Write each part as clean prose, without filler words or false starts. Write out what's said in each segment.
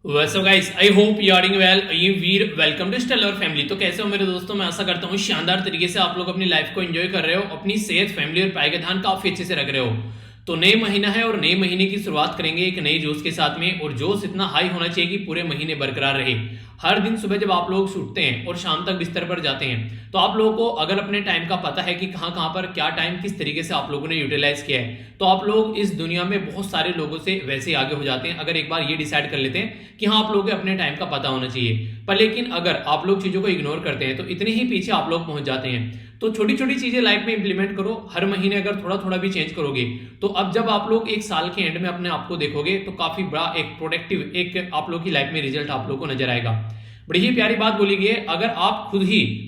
वैसे guys I hope you are doing well. ये Veer welcome to Stellar family. तो कैसे हो मेरे दोस्तों, मैं आशा करता हूँ शानदार तरीके से आप लोग अपनी लाइफ को एंजॉय कर रहे हो, अपनी सेहत, फैमिली और पढ़ाई का ध्यान काफी अच्छे से रख रहे हो। तो नए महीना है और नए महीने की शुरुआत करेंगे एक नए जोश के साथ में, और जोश इतना हाई होना चाहिए कि पूरे महीने बरकरार रहे। हर दिन सुबह जब आप लोग उठते हैं और शाम तक बिस्तर पर जाते हैं, तो आप लोगों को अगर अपने टाइम का पता है कि कहाँ कहाँ पर क्या टाइम किस तरीके से आप लोगों ने यूटिलाइज किया है, तो आप लोग इस दुनिया में बहुत सारे लोगों से वैसे आगे हो जाते हैं अगर एक बार ये डिसाइड कर लेते हैं कि हाँ आप लोगों को अपने टाइम का पता होना चाहिए। पर लेकिन अगर आप लोग चीजों को इग्नोर करते हैं तो इतने ही पीछे आप लोग पहुंच जाते हैं। तो छोटी छोटी चीजें लाइफ में इंप्लीमेंट करो, हर महीने अगर थोड़ा थोड़ा भी चेंज करोगे तो अब जब आप लोग एक साल के एंड में अपने आप को देखोगे तो काफी बड़ा एक प्रोडक्टिव एक आप लोग की लाइफ में रिजल्ट आप लोग को नजर आएगा। बड़ी ही प्यारी बात बोली गई है, अगर आप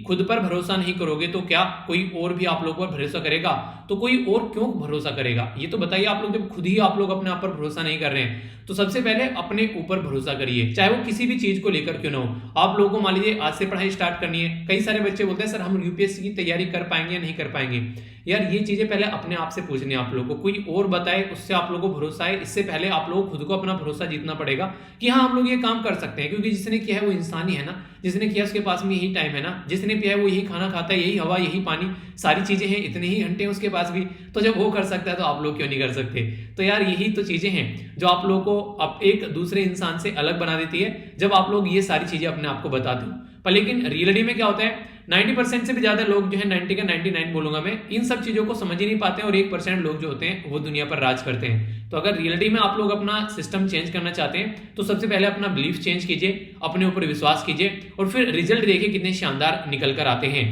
खुद पर भरोसा नहीं करोगे तो क्या कोई और भी आप लोगों पर भरोसा करेगा? तो कोई और क्यों भरोसा करेगा? ये तो बताइए। आप लोग जब खुद ही आप लोग अपने आप पर भरोसा नहीं कर रहे हैं तो सबसे पहले अपने ऊपर भरोसा करिए, चाहे वो किसी भी चीज को लेकर क्यों ना हो। आप लोगों को मान लीजिए आज से पढ़ाई स्टार्ट करनी है, कई सारे बच्चे बोलते हैं सर हम यूपीएससी की तैयारी कर पाएंगे या नहीं कर पाएंगे। यार ये चीजें पहले अपने आप से पूछनी है आप लोगों को, कोई और बताए उससे आप लोगों को भरोसा है, इससे पहले आप लोगों को खुद को अपना भरोसा जीतना पड़ेगा कि हाँ आप लोग ये काम कर सकते हैं। क्योंकि जिसने किया है वो इंसान ही है ना, जिसने किया उसके पास में यही टाइम है ना, जिसने पिया है वो यही खाना खाता है, यही हवा, यही पानी, सारी चीजें हैं, इतने ही घंटे हैं उसके पास भी। तो जब वो कर सकता है तो आप लोग क्यों नहीं कर सकते? तो यार यही तो चीजें हैं जो आप लोगों को अब एक दूसरे इंसान से अलग बना देती है, जब आप लोग ये सारी चीजें अपने आप को बताते हो। पर लेकिन रियलिटी में क्या होता है, 90% से भी ज्यादा लोग जो है, 90 का 99 बोलूंगा मैं, इन सब चीजों को समझ ही नहीं पाते हैं, और 1% लोग जो होते हैं वो दुनिया पर राज करते हैं। तो अगर रियलिटी में आप लोग अपना सिस्टम चेंज करना चाहते हैं तो सबसे पहले अपना बिलीफ चेंज कीजिए, अपने ऊपर विश्वास कीजिए, और फिर रिजल्ट देखिए कितने शानदार निकल कर आते हैं।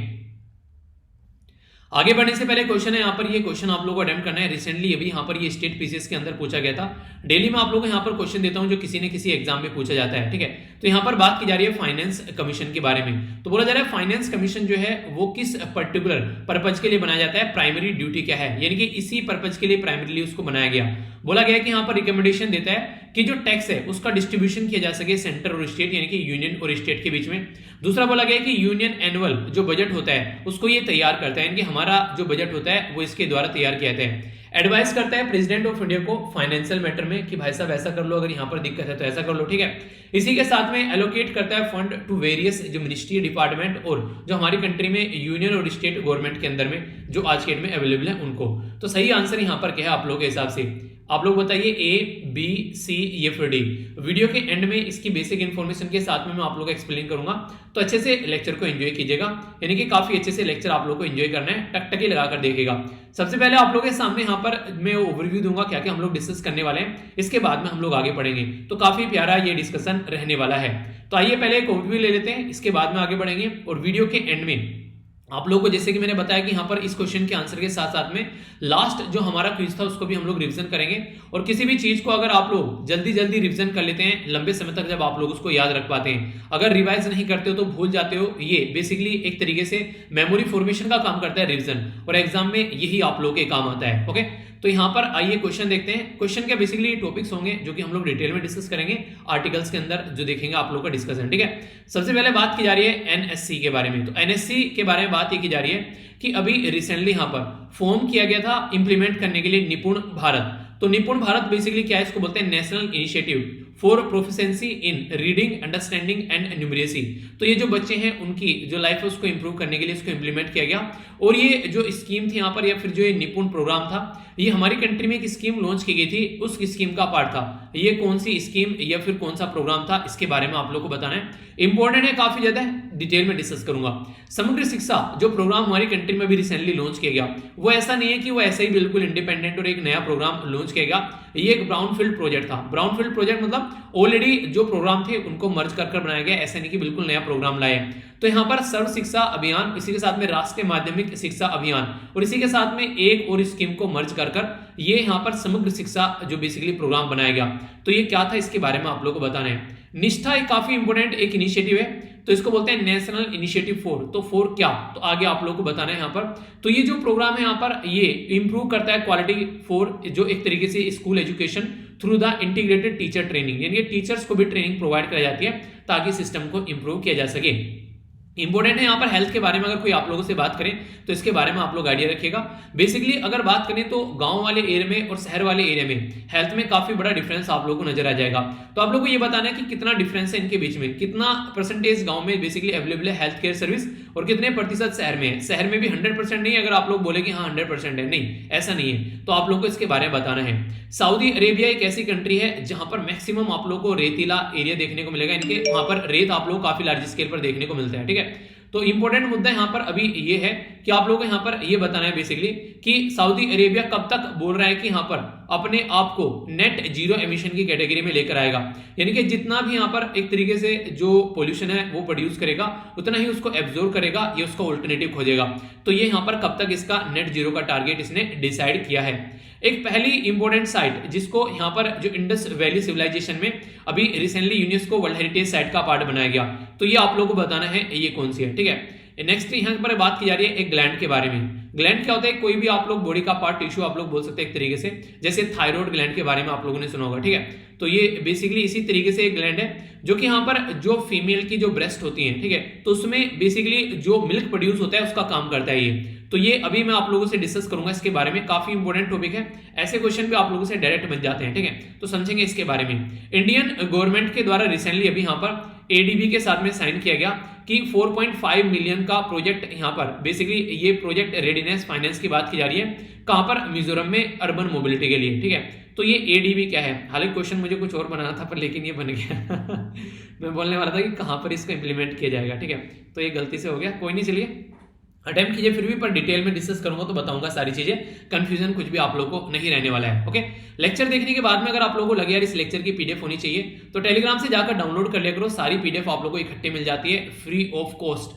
आगे बढ़ने से पहले क्वेश्चन है यहाँ पर, ये क्वेश्चन आप लोगों को अटेम्प्ट करना है। रिसेंटली अभी यहाँ पर ये स्टेट पीसीएस के अंदर पूछा गया था। डेली में आप लोगों को यहाँ पर क्वेश्चन देता हूँ जो किसी न किसी एग्जाम में पूछा जाता है, ठीक है। तो यहाँ पर बात की जा रही है फाइनेंस कमीशन के बारे में। तो बोला जा रहा है फाइनेंस कमीशन जो है वो किस पर्टिकुलर पर्पज के लिए बनाया जाता है, प्राइमरी ड्यूटी क्या है, यानी कि इसी पर्पज के लिए प्राइमरीली उसको बनाया गया। बोला गया कि यहाँ पर रिकमेंडेशन देता है कि जो टैक्स है उसका डिस्ट्रीब्यूशन किया जा सके सेंटर और स्टेट, यानी कि यूनियन और स्टेट के बीच में। दूसरा बोला गया कि यूनियन एनुअल जो बजट होता है उसको ये तैयार करता है, यानी कि हमारा जो बजट होता है वो इसके द्वारा तैयार किया जाता है। एडवाइस करता है प्रेसिडेंट ऑफ इंडिया को फाइनेंशियल मैटर में कि भाई साहब ऐसा कर लो, अगर यहाँ पर दिक्कत है तो ऐसा कर लो, ठीक है। इसी के साथ में एलोकेट करता है फंड टू वेरियस जो मिनिस्ट्री डिपार्टमेंट और जो हमारी कंट्री में यूनियन और स्टेट गवर्नमेंट के अंदर में जो आज के डेट में अवेलेबल है उनको। तो सही आंसर यहाँ पर क्या है आप लोगों के हिसाब से? आप लोग बताइए ए, बी, सी या फिर डी। वीडियो के एंड में इसकी बेसिक इन्फॉर्मेशन के साथ में मैं आप लोगों को एक्सप्लेन करूंगा, तो अच्छे से लेक्चर को एंजॉय कीजिएगा, यानी कि काफी अच्छे से लेक्चर आप लोगों को एंजॉय करना है, टकटकी लगाकर देखिएगा। सबसे पहले आप लोगों के सामने यहाँ पर मैं ओवरव्यू दूंगा क्या क्या हम लोग डिस्कस करने वाले हैं, इसके बाद में हम लोग आगे बढ़ेंगे। तो काफी प्यारा ये डिस्कशन रहने वाला है। तो आइए पहले एक ओवरव्यू ले लेते हैं, इसके बाद में आगे बढ़ेंगे। और वीडियो के एंड में आप लोगों को जैसे कि मैंने बताया कि यहाँ पर इस क्वेश्चन के आंसर के साथ साथ में लास्ट जो हमारा क्विज था उसको भी हम लोग रिवीजन करेंगे। और किसी भी चीज को अगर आप लोग जल्दी जल्दी रिवीजन कर लेते हैं, लंबे समय तक जब आप लोग उसको याद रख पाते हैं, अगर रिवाइज नहीं करते हो तो भूल जाते हो, ये बेसिकली एक तरीके से मेमोरी फॉर्मेशन का काम करता है रिवीजन, और एग्जाम में यही आप लोग के काम आता है। ओके, तो यहाँ पर आइए क्वेश्चन देखते हैं। क्वेश्चन के बेसिकली टॉपिक्स होंगे जो कि हम लोग डिटेल में डिस्कस करेंगे आर्टिकल्स के अंदर, जो देखेंगे आप लोग का डिस्कशन, ठीक है। सबसे पहले बात की जा रही है एनएससी के बारे में। तो एनएससी के बारे में बात ये की जा रही है कि अभी रिसेंटली यहाँ पर फॉर्म किया गया था इंप्लीमेंट करने के लिए निपुण भारत। तो निपुण भारत बेसिकली क्या है, इसको बोलते हैं national initiative for proficiency in reading, understanding and numeracy. तो ये जो बच्चे हैं उनकी जो लाइफ है उसको इंप्रूव करने के लिए इसको इंप्लीमेंट किया गया। और ये जो स्कीम थी यहाँ पर, या फिर जो ये निपुण प्रोग्राम था, ये हमारी कंट्री में एक स्कीम लॉन्च की गई थी, उस स्कीम का पार्ट था। ये कौन सी स्कीम या फिर कौन सा प्रोग्राम था, इसके बारे में आप लोग को बताना है। इंपॉर्टेंट है, काफी ज्यादा डिटेल में डिस्कस करूंगा। समग्र शिक्षा जो प्रोग्राम हमारी कंट्री में भी रिसेंटली लॉन्च किया गया, वो ऐसा नहीं है कि वो ऐसा ही बिल्कुल इंडिपेंडेंट और एक नया प्रोग्राम लॉन्च किया गया। ये एक ब्राउनफील्ड प्रोजेक्ट था। ब्राउनफील्ड प्रोजेक्ट मतलब ऑलरेडी जो प्रोग्राम थे उनको मर्ज कर बनाया गया, ऐसा नहीं कि बिल्कुल नया प्रोग्राम लाए। तो यहाँ पर सर्व शिक्षा अभियान, इसी के साथ में राष्ट्रीय माध्यमिक शिक्षा अभियान, और इसी के साथ में एक और स्कीम को मर्ज कर ये यहाँ पर समग्र शिक्षा जो बेसिकली प्रोग्राम बनाया गया। तो ये क्या था, इसके बारे में आप लोगों को बताना है। निष्ठा एक काफी इंपोर्टेंट एक इनिशिएटिव है, तो इसको बोलते हैं नेशनल इनिशिएटिव 4। तो 4 क्या, तो आगे आप लोगों को बताना है यहाँ पर। तो ये जो प्रोग्राम है यहाँ पर, ये इंप्रूव करता है क्वालिटी फॉर जो एक तरीके से school education through the integrated teacher training, यानी टीचर्स को भी ट्रेनिंग प्रोवाइड कराई जाती है ताकि सिस्टम को इंप्रूव किया जा सके। इंपॉर्टेंट है यहाँ पर हेल्थ के बारे में अगर कोई आप लोगों से बात करें तो इसके बारे में आप लोग आइडिया रखिएगा। बेसिकली अगर बात करें तो गांव वाले एरिया में और शहर वाले एरिया में हेल्थ में काफी बड़ा डिफरेंस आप लोगों को नजर आ जाएगा। तो आप लोगों को ये बताना है कि कितना डिफरेंस है इनके बीच में, कितना परसेंटेज गांव में बेसिकली अवेलेबल है हेल्थ केयर सर्विस और कितने प्रतिशत शहर में है। शहर में भी 100% नहीं, अगर आप लोग बोले कि हाँ 100% है, नहीं ऐसा नहीं है, तो आप लोग को इसके बारे में बताना है। सऊदी अरेबिया एक ऐसी कंट्री है जहां पर मैक्सिमम आप लोग को रेतीला एरिया देखने को मिलेगा, इनके वहां पर रेत आप लोग काफी लार्ज स्केल पर देखने को मिलता है, ठीक है। तो इंपॉर्टेंट मुद्दा यहां पर अभी ये है कि आप लोगों को यहां पर ये बताना है बेसिकली कि सऊदी अरेबिया कब तक बोल रहा है कि यहां पर अपने आप को नेट जीरो एमिशन की कैटेगरी में लेकर आएगा, यानी कि जितना भी यहां पर एक तरीके से जो पोल्यूशन है वो प्रोड्यूस करेगा उतना ही उसको एब्जॉर्ब करेगा, ये उसका ऑल्टरनेटिव खोजेगा। तो ये यहां पर कब तक इसका नेट जीरो का टारगेट इसने डिसाइड किया है। एक पहली इंपॉर्टेंट साइट जिसको यहाँ पर जो इंडस वैली सिविलाइजेशन में अभी recently UNESCO world heritage site का पार्ट बनाया गया, तो ये आप लोगों को बताना है ये कौन सी है, ठीक है। नेक्स्ट यहाँ पर बात की जा रही है एक ग्लैंड के बारे में। ग्लैंड क्या होता है, कोई भी आप लोग बॉडी का पार्ट टिश्यू आप लोग बोल सकते हैं एक तरीके से, जैसे थायराइड ग्लैंड के बारे में आप लोगों ने सुना होगा, ठीक है। तो ये बेसिकली इसी तरीके से एक ग्लैंड है जो कि यहाँ पर जो फीमेल की जो ब्रेस्ट होती है, ठीक है, तो उसमें बेसिकली जो मिल्क प्रोड्यूस होता है उसका काम करता है ये। तो ये अभी मैं आप लोगों से डिस्कस करूंगा इसके बारे में, काफी इंपॉर्टेंट टॉपिक है, ऐसे क्वेश्चन भी आप लोगों से डायरेक्ट बन जाते हैं, ठीक है, तो समझेंगे इसके बारे में। इंडियन गवर्नमेंट के द्वारा रिसेंटली अभी यहाँ पर एडीबी के साथ में साइन किया गया कि 4.5 मिलियन का प्रोजेक्ट यहाँ पर बेसिकली ये प्रोजेक्ट रेडीनेस फाइनेंस की बात की जा रही है, कहां पर, मिजोरम में अर्बन मोबिलिटी के लिए, ठीक है। तो ये एडीबी क्या है, हालांकि क्वेश्चन मुझे कुछ और बनाना था पर लेकिन ये बन गया मैं बोलने वाला था कि कहां पर इसको इंप्लीमेंट किया जाएगा, ठीक है, तो ये गलती से हो गया, कोई नहीं, चलिए अटेम्प्ट कीजिए फिर भी, पर डिटेल में डिस्कस करूंगा तो बताऊंगा सारी चीजें, कंफ्यूजन कुछ भी आप लोगों को नहीं रहने वाला है, ओके। लेक्चर देखने के बाद में अगर आप लोगों को लगे यार इस लेक्चर की पीडीएफ होनी चाहिए तो टेलीग्राम से जाकर डाउनलोड कर लिया करो, सारी पीडीएफ आप लोगों को इकट्ठे मिल जाती है फ्री ऑफ कॉस्ट।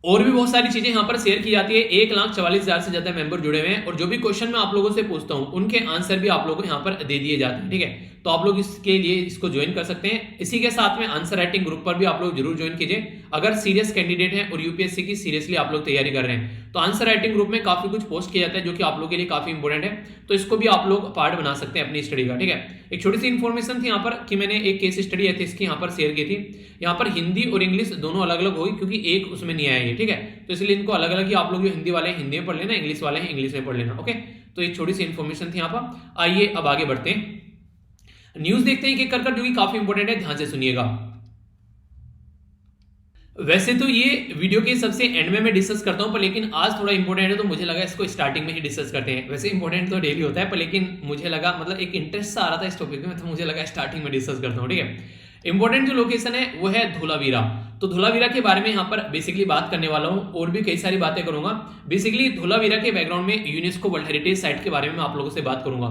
और भी बहुत सारी चीजें यहां पर शेयर की जाती है, 1,44,000 से ज्यादा मेंबर जुड़े हुए हैं और जो भी क्वेश्चन मैं आप लोगों से पूछता हूं उनके आंसर भी आप लोगों को यहां पर दे दिए जाते हैं, ठीक है। तो आप लोग इसके लिए इसको ज्वाइन कर सकते हैं। इसी के साथ में आंसर राइटिंग ग्रुप पर भी आप लोग जरूर ज्वाइन कीजिए अगर सीरियस कैंडिडेट हैं और यूपीएससी की सीरियसली आप लोग तैयारी कर रहे हैं। तो आंसर राइटिंग ग्रुप में काफी कुछ पोस्ट किया जाता है जो कि आप लोग के लिए काफी इंपॉर्टेंट है, तो इसको भी आप लोग पार्ट बना सकते हैं अपनी स्टडी का, ठीक है। एक छोटी सी इन्फॉर्मेशन थी यहाँ पर कि मैंने एक केस स्टडी एथिक्स की यहाँ पर शेयर की थी, यहाँ पर हिंदी और इंग्लिश दोनों अलग अलग होगी क्योंकि एक उसमें नहीं आया है, ठीक है, तो इसलिए इनको अलग अलग ही आप लोग जो हिंदी वाले हैं हिंदी में पढ़ लेना, इंग्लिश वाले हैं इंग्लिश में पढ़ लेना, ओके। तो एक छोटी सी इन्फॉर्मेशन थी यहाँ पर। आइए अब आगे बढ़ते हैं, न्यूज देखते हैं कि कर जो कि काफी इंपॉर्टेंट है, ध्यान से सुनिएगा। वैसे तो ये वीडियो के सबसे एंड में मैं डिस्कस करता हूं, पर लेकिन आज थोड़ा इंपॉर्टेंट है तो मुझे लगा इसको स्टार्टिंग में ही डिस्कस करते हैं। वैसे इंपॉर्टेंट तो डेली होता है पर लेकिन मुझे लगा मतलब एक इंटरेस्ट आ रहा था इस टॉपिक में, तो मुझे लगा स्टार्टिंग में डिस्कस करता हूं, ठीक है। इंपॉर्टेंट जो लोकेशन है वो है धोलावीरा। तो धोलावीरा के बारे में यहाँ पर बेसिकली बात करने वाला हूँ और भी कई सारी बातें करूंगा। बेसिकली धोलावीरा के बैकग्राउंड में यूनेस्को वर्ल्ड हेरिटेज साइट के बारे में मैं आप लोगों से बात करूंगा।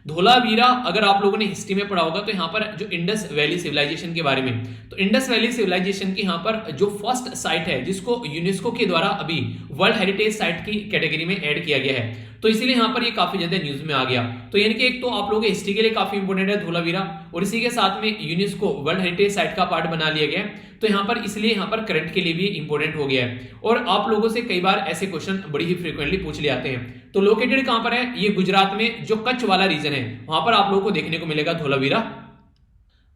धोलावीरा अगर आप लोगों ने हिस्ट्री में पढ़ा होगा तो यहाँ पर जो इंडस वैली सिविलाइजेशन के बारे में, तो इंडस वैली सिविलाइजेशन की यहाँ पर जो फर्स्ट साइट है जिसको यूनेस्को के द्वारा अभी वर्ल्ड हेरिटेज साइट की कैटेगरी में ऐड किया गया है, तो इसीलिए यहाँ पर ये काफी ज्यादा न्यूज में आ गया। तो यानी कि एक तो आप लोगों के हिस्ट्री के लिए काफी इंपॉर्टेंट है धोलावीरा और इसी के साथ में यूनेस्को वर्ल्ड हेरिटेज साइट का पार्ट बना लिया गया, तो यहाँ पर इसलिए यहाँ पर करंट के लिए भी इंपॉर्टेंट हो गया है। और आप लोगों से कई बार ऐसे क्वेश्चन बड़ी ही फ्रीक्वेंटली पूछ ले आते हैं। तो लोकेटेड कहां पर है, ये गुजरात में जो कच्छ वाला रीजन है वहां पर आप लोगों को देखने को मिलेगा धोलावीरा।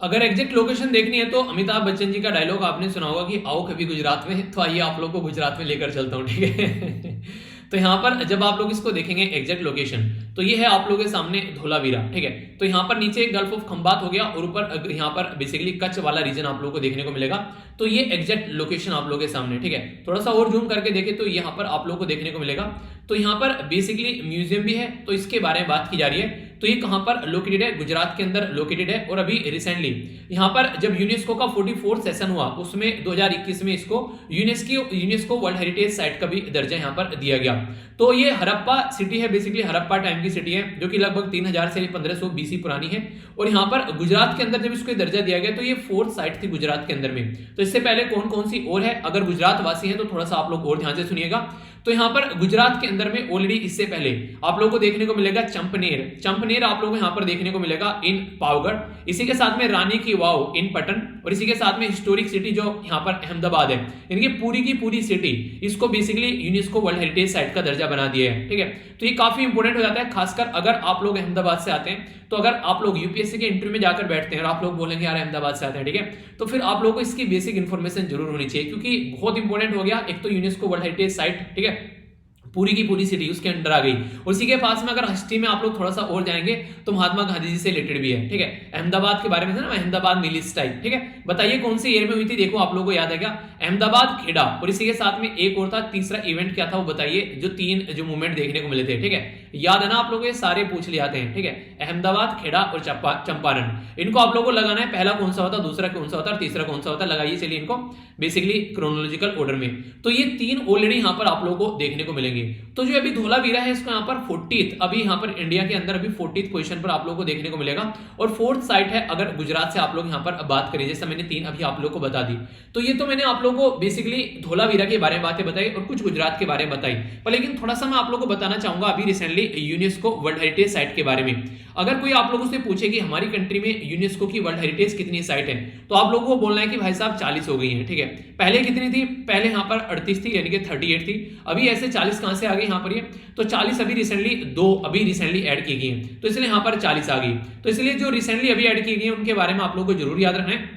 अगर एग्जैक्ट लोकेशन देखनी है तो अमिताभ बच्चन जी का डायलॉग आपने सुना होगा कि आओ कभी गुजरात में, तो आइए आप लोग को गुजरात में लेकर चलता हूं, ठीक है। तो यहाँ पर जब आप लोग इसको देखेंगे एग्जैक्ट लोकेशन, तो ये है आप लोगों के सामने धोलावीरा, ठीक है। तो यहाँ पर नीचे गल्फ ऑफ खंबात हो गया और ऊपर यहाँ पर बेसिकली कच्छ वाला रीजन आप लोगों को देखने को मिलेगा। तो ये एग्जैक्ट लोकेशन आप लोगों के सामने, ठीक है। थोड़ा सा और जूम करके देखें तो यहाँ पर आप लोगों को देखने को मिलेगा। तो यहाँ पर बेसिकली म्यूजियम भी है, तो इसके बारे में बात की जा रही है। तो ये कहां पर लोकेटेड है, गुजरात के अंदर लोकेटेड है। और अभी रिसेंटली यहाँ पर जब यूनेस्को का 44th सेशन हुआ उसमें 2021 में इसको यूनेस्को वर्ल्ड हेरिटेज साइट का भी दर्जा यहाँ पर दिया गया। तो ये हड़प्पा सिटी है, बेसिकली हड़प्पा टाइम की सिटी है जो कि लगभग 3000 से 1500 बीसी पुरानी है। और यहाँ पर गुजरात के अंदर जब इसको दर्जा दिया गया तो ये 4th साइट थी गुजरात के अंदर में। तो इससे पहले कौन कौन सी और है, अगर गुजरात वासी है तो थोड़ा सा आप लोग और ध्यान से सुनिएगा। तो यहाँ पर गुजरात के अंदर में ऑलरेडी इससे पहले आप लोगों को देखने को मिलेगा चंपनेर आप लोगों को यहाँ पर देखने को मिलेगा इन पावगढ़। इसी के साथ में रानी की वाव इन पटन और इसी के साथ में हिस्टोरिक सिटी जो यहाँ पर अहमदाबाद है, इनकी पूरी की पूरी सिटी इसको basically UNESCO world heritage site का दर्जा बना दिया है, ठीक है। तो ये काफी इंपॉर्टेंट हो जाता है, खासकर अगर आप लोग अहमदाबाद से आते हैं तो अगर आप लोग यूपीएससी के इंटरव्यू में जाकर बैठते हैं और आप लोग बोलेंगे यार अहमदाबाद से आते हैं, ठीक है, तो फिर आप लोगों को इसकी बेसिक इन्फॉर्मेशन जरूर होनी चाहिए, क्योंकि बहुत इंपॉर्टेंट हो गया। एक तो यूनेस्को वर्ल्ड हेरिटेज साइट, ठीक है, पूरी की पूरी सिटी उसके अंडर आ गई। उसी के पास में अगर हिस्ट्री में आप लोग थोड़ा सा और जाएंगे तो महात्मा गांधी जी से रिलेटेड भी है, ठीक है। अहमदाबाद के बारे में था ना, अहमदाबाद मिली स्ट्राइक, ठीक है। बताइए कौन सी ईयर में हुई थी, देखो आप लोगों को याद है क्या? अहमदाबाद खेड़ा, और इसी के साथ में एक और था, तीसरा इवेंट क्या था वो बताइए, जो तीन जो मूवमेंट देखने को मिले थे, ठीक है। याद है ना आप लोगों को, ये सारे पूछ लिए जाते हैं, ठीक है। अहमदाबाद, खेड़ा और चंपारण, इनको आप लोगों को लगाना है, पहला कौन सा होता, दूसरा कौन सा होता, तीसरा कौन सा होता, लगाइए चलिए इनको बेसिकली क्रोनोलॉजिकल ऑर्डर में। तो ये तीन ऑलरेडी यहाँ पर आप लोगों को देखने को मिलेंगे। तो जो अभी धोलावीरा है इसको यहाँ पर 40th, अभी यहाँ पर इंडिया के अंदर अभी 40th पोजीशन पर आप लोगों को देखने को मिलेगा, और 4th साइट है अगर गुजरात से आप लोग यहाँ पर बात करें, जैसे मैंने तीन अभी आप लोग को बता दी। तो ये तो मैंने आप लोगों को बेसिकली धोलावीरा के बारे में बातें बताई और कुछ गुजरात के बारे में बताई, पर लेकिन थोड़ा सा मैं आप लोगों को बताना चाहूंगा अभी recently UNESCO world heritage site के बारे में। अगर कोई आप लोगों से पूछे कि हमारी कंट्री में यूनेस्को की वर्ल्ड हेरिटेज कितनी साइट है, तो आप लोगों को बोलना है कि भाई साहब 40 हो गई है, ठीक है। पहले कितनी थी? पहले यहाँ पर 38 थी, यानी कि 38 थी। अभी ऐसे 40 कहां से आ गई यहाँ पर, ये तो 40 अभी रिसेंटली ऐड की गई है, तो इसलिए यहाँ पर 40 आ गई। तो इसलिए जो रिसेंटली अभी ऐड की गई है उनके बारे में आप लोगों को जरूर याद रखना है।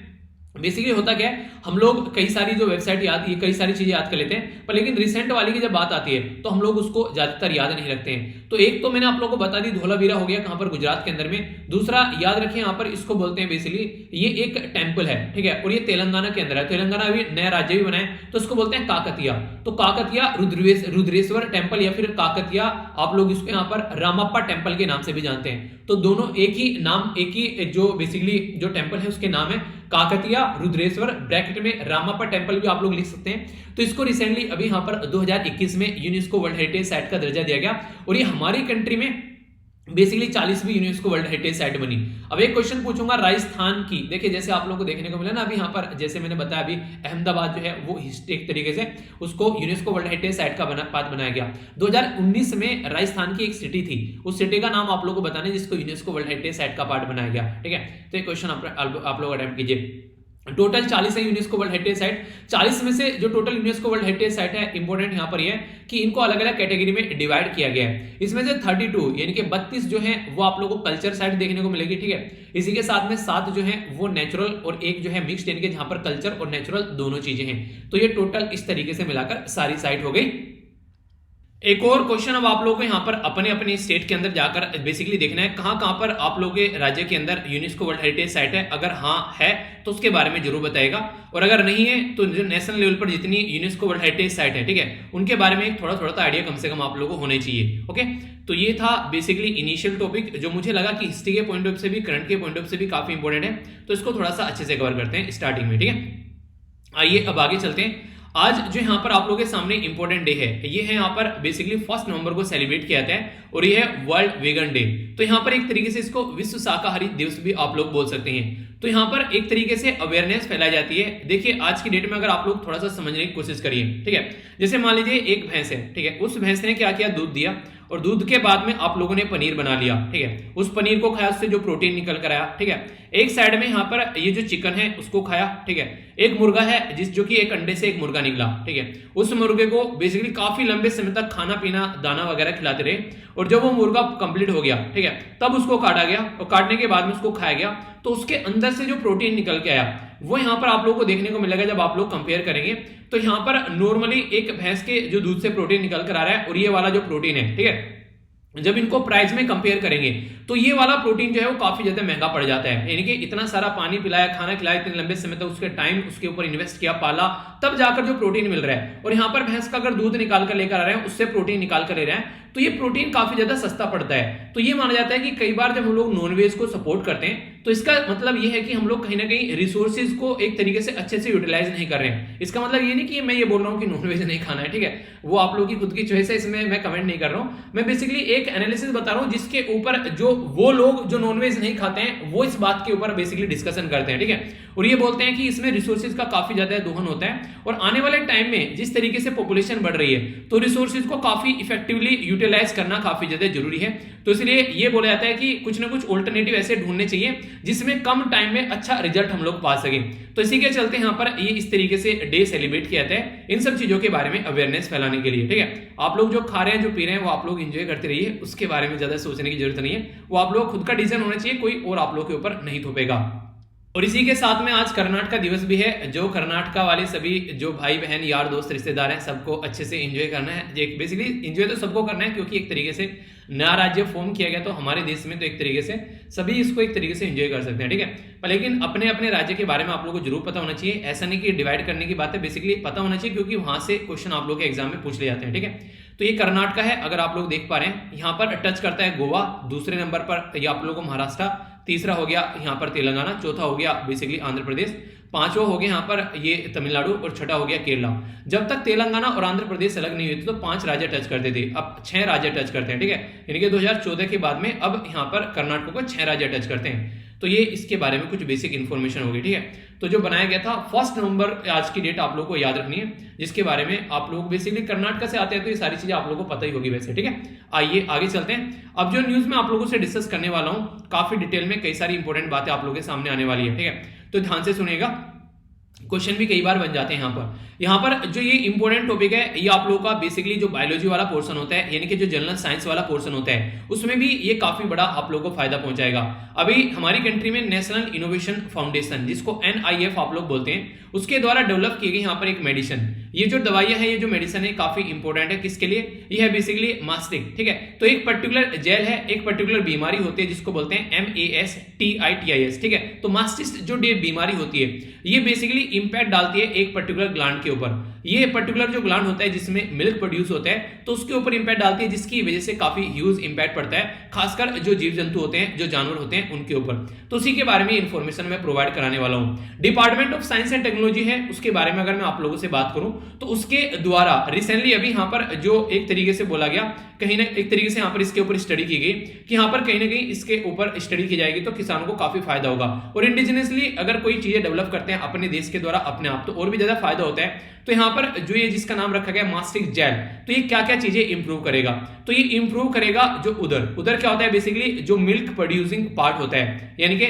बेसिकली होता क्या है, हम लोग कई सारी जो वेबसाइट याद, कई सारी चीजें याद कर लेते हैं, पर लेकिन रिसेंट वाली की जब बात आती है तो हम लोग उसको ज्यादातर याद नहीं रखते हैं। तो एक तो मैंने आप लोगों को बता दी, धोलावीरा हो गया, कहां पर, गुजरात के अंदर में। दूसरा याद रखें यहाँ पर इसको बोलते हैं बेसिकली, ये एक टेंपल है, ठीक है, और ये तेलंगाना के अंदर है। तेलंगाना अभी नया राज्य भी बना है, तो इसको बोलते हैं काकतिया। तो काकतिया रुद्रेश्वर टेंपल, या फिर काकतिया आप लोग इसको यहाँ पर रामप्पा टेंपल के नाम से भी जानते हैं। तो दोनों एक ही नाम, एक ही जो बेसिकली जो टेंपल है उसके नाम है काकतिया रुद्रेश्वर, ब्रैकेट में रामप्पा टेंपल भी आप लोग लिख सकते हैं। तो इसको रिसेंटली अभी यहाँ पर 2021 में यूनेस्को वर्ल्ड हेरिटेज साइट का दर्जा दिया गया, और ये हमारी कंट्री में बेसिकली 40वीं यूनेस्को वर्ल्ड हेरिटेज साइट बनी। अब एक क्वेश्चन पूछूंगा राजस्थान की, देखिए जैसे आप लोगों को देखने को मिला ना अभी यहाँ पर, जैसे मैंने बताया अभी अहमदाबाद जो है वो एक तरीके से उसको यूनेस्को वर्ल्ड हेरिटेज साइट का पार्ट बनाया गया। 2019 में राजस्थान की एक सिटी थी, उस सिटी का नाम आप लोग को बताना है जिसको यूनेस्को वर्ल्ड हेरिटेज साइट का पार्ट बनाया गया, ठीक है। तो एक क्वेश्चन आप लोग अटेम्प्ट कीजिए। टोटल 40 है यूनेस्को वर्ल्ड हेरिटेज साइट। 40 में से जो total UNESCO world heritage site है, इंपॉर्टेंट यहां पर यह है कि इनको अलग अलग कैटेगरी में डिवाइड किया गया है। इसमें से 32 यानी कि 32 जो है वो आप लोगों को कल्चर साइट देखने को मिलेगी, ठीक है। इसी के साथ में 7 जो है वो नेचुरल, और एक जो है मिक्स्ड, यानी कि जहां पर कल्चर और नेचुरल दोनों चीजें हैं। तो ये टोटल इस तरीके से मिलाकर सारी साइट हो गई। एक और क्वेश्चन अब आप लोगों को यहाँ पर अपने अपने स्टेट के अंदर जाकर बेसिकली देखना है कहां कहां पर आप लोगों के राज्य के अंदर यूनेस्को वर्ल्ड हेरिटेज साइट है। अगर हाँ है तो उसके बारे में जरूर बताएगा, और अगर नहीं है तो जो नेशनल लेवल पर जितनी यूनेस्को वर्ल्ड हेरिटेज साइट है, ठीक है, उनके बारे में थोड़ा थोड़ा सा आइडिया कम से कम आप लोगों को होने चाहिए। ओके, तो ये था बेसिकली इनिशियल टॉपिक, जो मुझे लगा कि हिस्ट्री के पॉइंट ऑफ से भी, करंट के पॉइंट ऑफ से भी काफी इंपॉर्टेंट है, तो इसको थोड़ा सा अच्छे से कवर करते हैं स्टार्टिंग में, ठीक है। आइए अब आगे चलते हैं। आज जो यहाँ पर आप लोगों के सामने इंपॉर्टेंट डे है, ये है यहाँ पर बेसिकली 1 नवंबर को सेलिब्रेट किया जाता है, और ये है वर्ल्ड वेगन डे। तो यहाँ पर एक तरीके से इसको विश्व शाकाहारी दिवस भी आप लोग बोल सकते हैं। तो यहाँ पर एक तरीके से अवेयरनेस फैलाई जाती है। देखिए आज की डेट में अगर आप लोग थोड़ा सा समझने की कोशिश करिए, ठीक है, जैसे मान लीजिए एक भैंस है, ठीक है, उस भैंस ने क्या किया, दूध दिया, और दूध के बाद में आप लोगों ने पनीर बना लिया, ठीक है, उस पनीर को खाया, उससे जो प्रोटीन निकल कर आया, ठीक है। एक साइड में यहाँ पर ये जो चिकन है उसको खाया, ठीक है। एक मुर्गा है जो कि एक अंडे से एक मुर्गा निकला, ठीक है, उस मुर्गे को बेसिकली काफी लंबे समय तक खाना पीना दाना वगैरह खिलाते रहे, और जब वो मुर्गा कंप्लीट हो गया, ठीक है, तब उसको काटा गया, और काटने के बाद में उसको खाया गया, तो उसके अंदर से जो प्रोटीन निकल के आया वो यहाँ पर आप लोगों को देखने को मिलेगा। जब आप लोग कंपेयर करेंगे तो यहाँ पर नॉर्मली एक भैंस के जो दूध से प्रोटीन निकल कर आ रहा है और ये वाला जो प्रोटीन है, ठीक है, जब इनको प्राइस में कंपेयर करेंगे तो ये वाला प्रोटीन जो है वो काफी ज्यादा महंगा पड़ जाता है। यानी कि इतना सारा पानी पिलाया, खाना खिलाया, इतने लंबे समय तक उसके टाइम उसके ऊपर इन्वेस्ट किया, पाला, तब जाकर जो प्रोटीन मिल रहा है, और यहाँ पर भैंस का अगर दूध निकाल कर लेकर आ रहे हैं, उससे प्रोटीन निकाल कर ले रहे हैं, तो ये प्रोटीन काफी ज्यादा सस्ता पड़ता है। तो ये माना जाता है कि कई बार जब हम लोग नॉनवेज को सपोर्ट करते हैं तो इसका मतलब ये है कि हम लोग कहीं ना कहीं रिसोर्सेज को एक तरीके से अच्छे से यूटिलाइज नहीं कर रहे हैं। इसका मतलब ये नहीं कि मैं ये बोल रहा हूँ कि नॉनवेज नहीं खाना है, ठीक है, वो आप लोगों की खुद की चॉइस है, इसमें मैं कमेंट नहीं कर रहा हूँ। मैं बेसिकली एक एनालिसिस बता रहा हूँ जिसके ऊपर जो वो लोग जो नॉनवेज नहीं खाते हैं वो इस बात के ऊपर बेसिकली डिस्कशन करते हैं, ठीक है, और ये बोलते हैं कि इसमें रिसोर्सेज का काफी ज्यादा दोहन होता है, और आने वाले टाइम में जिस तरीके से पॉपुलेशन बढ़ रही है तो रिसोर्सेज को काफी इफेक्टिवली यूटिलाइज करना काफी ज्यादा जरूरी है। तो इसलिए ये बोला जाता है कि कुछ ना कुछ ऑल्टरनेटिव ऐसे ढूंढने चाहिए जिसमें कम टाइम में अच्छा रिजल्ट हम लोग पा सके। तो इसी के चलते यहाँ पर ये इस तरीके से डे सेलिब्रेट किया जाता है इन सब चीजों के बारे में अवेयरनेस फैलाने के लिए, ठीक है। आप लोग जो खा रहे हैं जो पी रहे हैं वो आप लोग एंजॉय करते रहिए, उसके बारे में ज्यादा सोचने की जरूरत नहीं है, वो आप लोग खुद का डिसीजन होना चाहिए, कोई और आप लोग के ऊपर नहीं थोपेगा। और इसी के साथ में आज कर्नाटका दिवस भी है, जो कर्नाटका वाले सभी जो भाई बहन यार दोस्त रिश्तेदार हैं सबको अच्छे से एंजॉय करना है। बेसिकली एंजॉय तो सबको करना है क्योंकि एक तरीके से नया राज्य फॉर्म किया गया तो हमारे देश में तो एक तरीके से सभी इसको एक तरीके से एंजॉय कर सकते हैं, ठीक है। लेकिन अपने अपने राज्य के बारे में आप लोगों को जरूर पता होना चाहिए, ऐसा नहीं कि डिवाइड करने की बात है, बेसिकली पता होना चाहिए क्योंकि वहां से क्वेश्चन आप लोग के एग्जाम में पूछ ले जाते हैं, ठीक है। तो ये कर्नाटका है, अगर आप लोग देख पा रहे हैं यहाँ पर टच करता है गोवा, दूसरे नंबर पर ये आप लोगों को महाराष्ट्र, तीसरा हो गया यहाँ पर तेलंगाना, चौथा हो गया बेसिकली आंध्र प्रदेश, पांचवा हो गया यहाँ पर ये तमिलनाडु और छठा हो गया केरला। जब तक तेलंगाना और आंध्र प्रदेश अलग नहीं हुए थे तो 5 राज्य टच करते थे, अब 6 राज्य टच करते हैं, ठीक है। यानी कि 2014 के बाद में अब यहाँ पर कर्नाटक को 6 राज्य टच करते हैं। तो ये इसके बारे में कुछ बेसिक इन्फॉर्मेशन होगी, ठीक है। तो जो बनाया गया था 1 नवंबर आज की डेट आप लोग को याद रखनी है, जिसके बारे में आप लोग बेसिकली कर्नाटक से आते हैं तो ये सारी चीजें आप लोगों को पता ही होगी वैसे, ठीक है। आइए आगे चलते हैं। अब जो न्यूज में आप लोगों से डिस्कस करने वाला हूं काफी डिटेल में, कई सारी इंपॉर्टेंट बातें आप लोगों के सामने आने वाली है, ठीक है। तो ध्यान से सुनिएगा, क्वेश्चन भी कई बार बन जाते हैं यहाँ पर जो ये इंपॉर्टेंट टॉपिक है ये आप लोगों का बेसिकली जो बायोलॉजी वाला पोर्शन होता है यानी कि जो जनरल साइंस वाला पोर्शन होता है उसमें भी ये काफी बड़ा आप लोगों को फायदा पहुंचाएगा। अभी हमारी कंट्री में नेशनल इनोवेशन फाउंडेशन जिसको NIF आप लोग बोलते हैं उसके द्वारा डेवलप की गई यहाँ पर एक मेडिसिन, ये जो दवाइयां है ये जो मेडिसिन है काफी इंपॉर्टेंट है, किसके लिए, ये है बेसिकली मास्टिक, ठीक है। तो एक पर्टिकुलर जेल है, एक पर्टिकुलर बीमारी होती है जिसको बोलते हैं MASTITIS, ठीक है। तो मास्टिस जो बीमारी होती है ये बेसिकली इंपैक्ट डालती है एक पर्टिकुलर ग्लैंड के ऊपर, ये पर्टिकुलर जो ग्लैंड होता है जिसमें मिल्क प्रोड्यूस होता है तो उसके ऊपर इंपैक्ट डालती है, जिसकी वजह से काफी ह्यूज इंपैक्ट पड़ता है खासकर जो जीव जंतु होते हैं जो जानवर होते हैं उनके ऊपर। तो उसी के बारे में इंफॉर्मेशन मैं प्रोवाइड कराने वाला हूं। Department of science and technology है, उसके बारे में अगर मैं आप लोगों से बात करूं तो उसके द्वारा रिसेंटली अभी यहाँ पर जो एक तरीके से बोला गया कहीं ना एक तरीके से यहाँ पर इसके ऊपर स्टडी की गई कि यहाँ पर कहीं ना कहीं इसके ऊपर स्टडी की जाएगी तो किसानों को काफी फायदा होगा। और इंडिजिनियसली अगर कोई चीजें डेवलप करते हैं अपने देश के द्वारा अपने आप तो और भी ज्यादा फायदा होता है। तो यहाँ पर जो ये जिसका नाम रखा गया मास्टिक जेल, तो ये क्या क्या चीजें इंप्रूव करेगा, तो ये इंप्रूव करेगा जो उधर क्या होता है बेसिकली जो मिल्क प्रोड्यूसिंग पार्ट होता है, यानी कि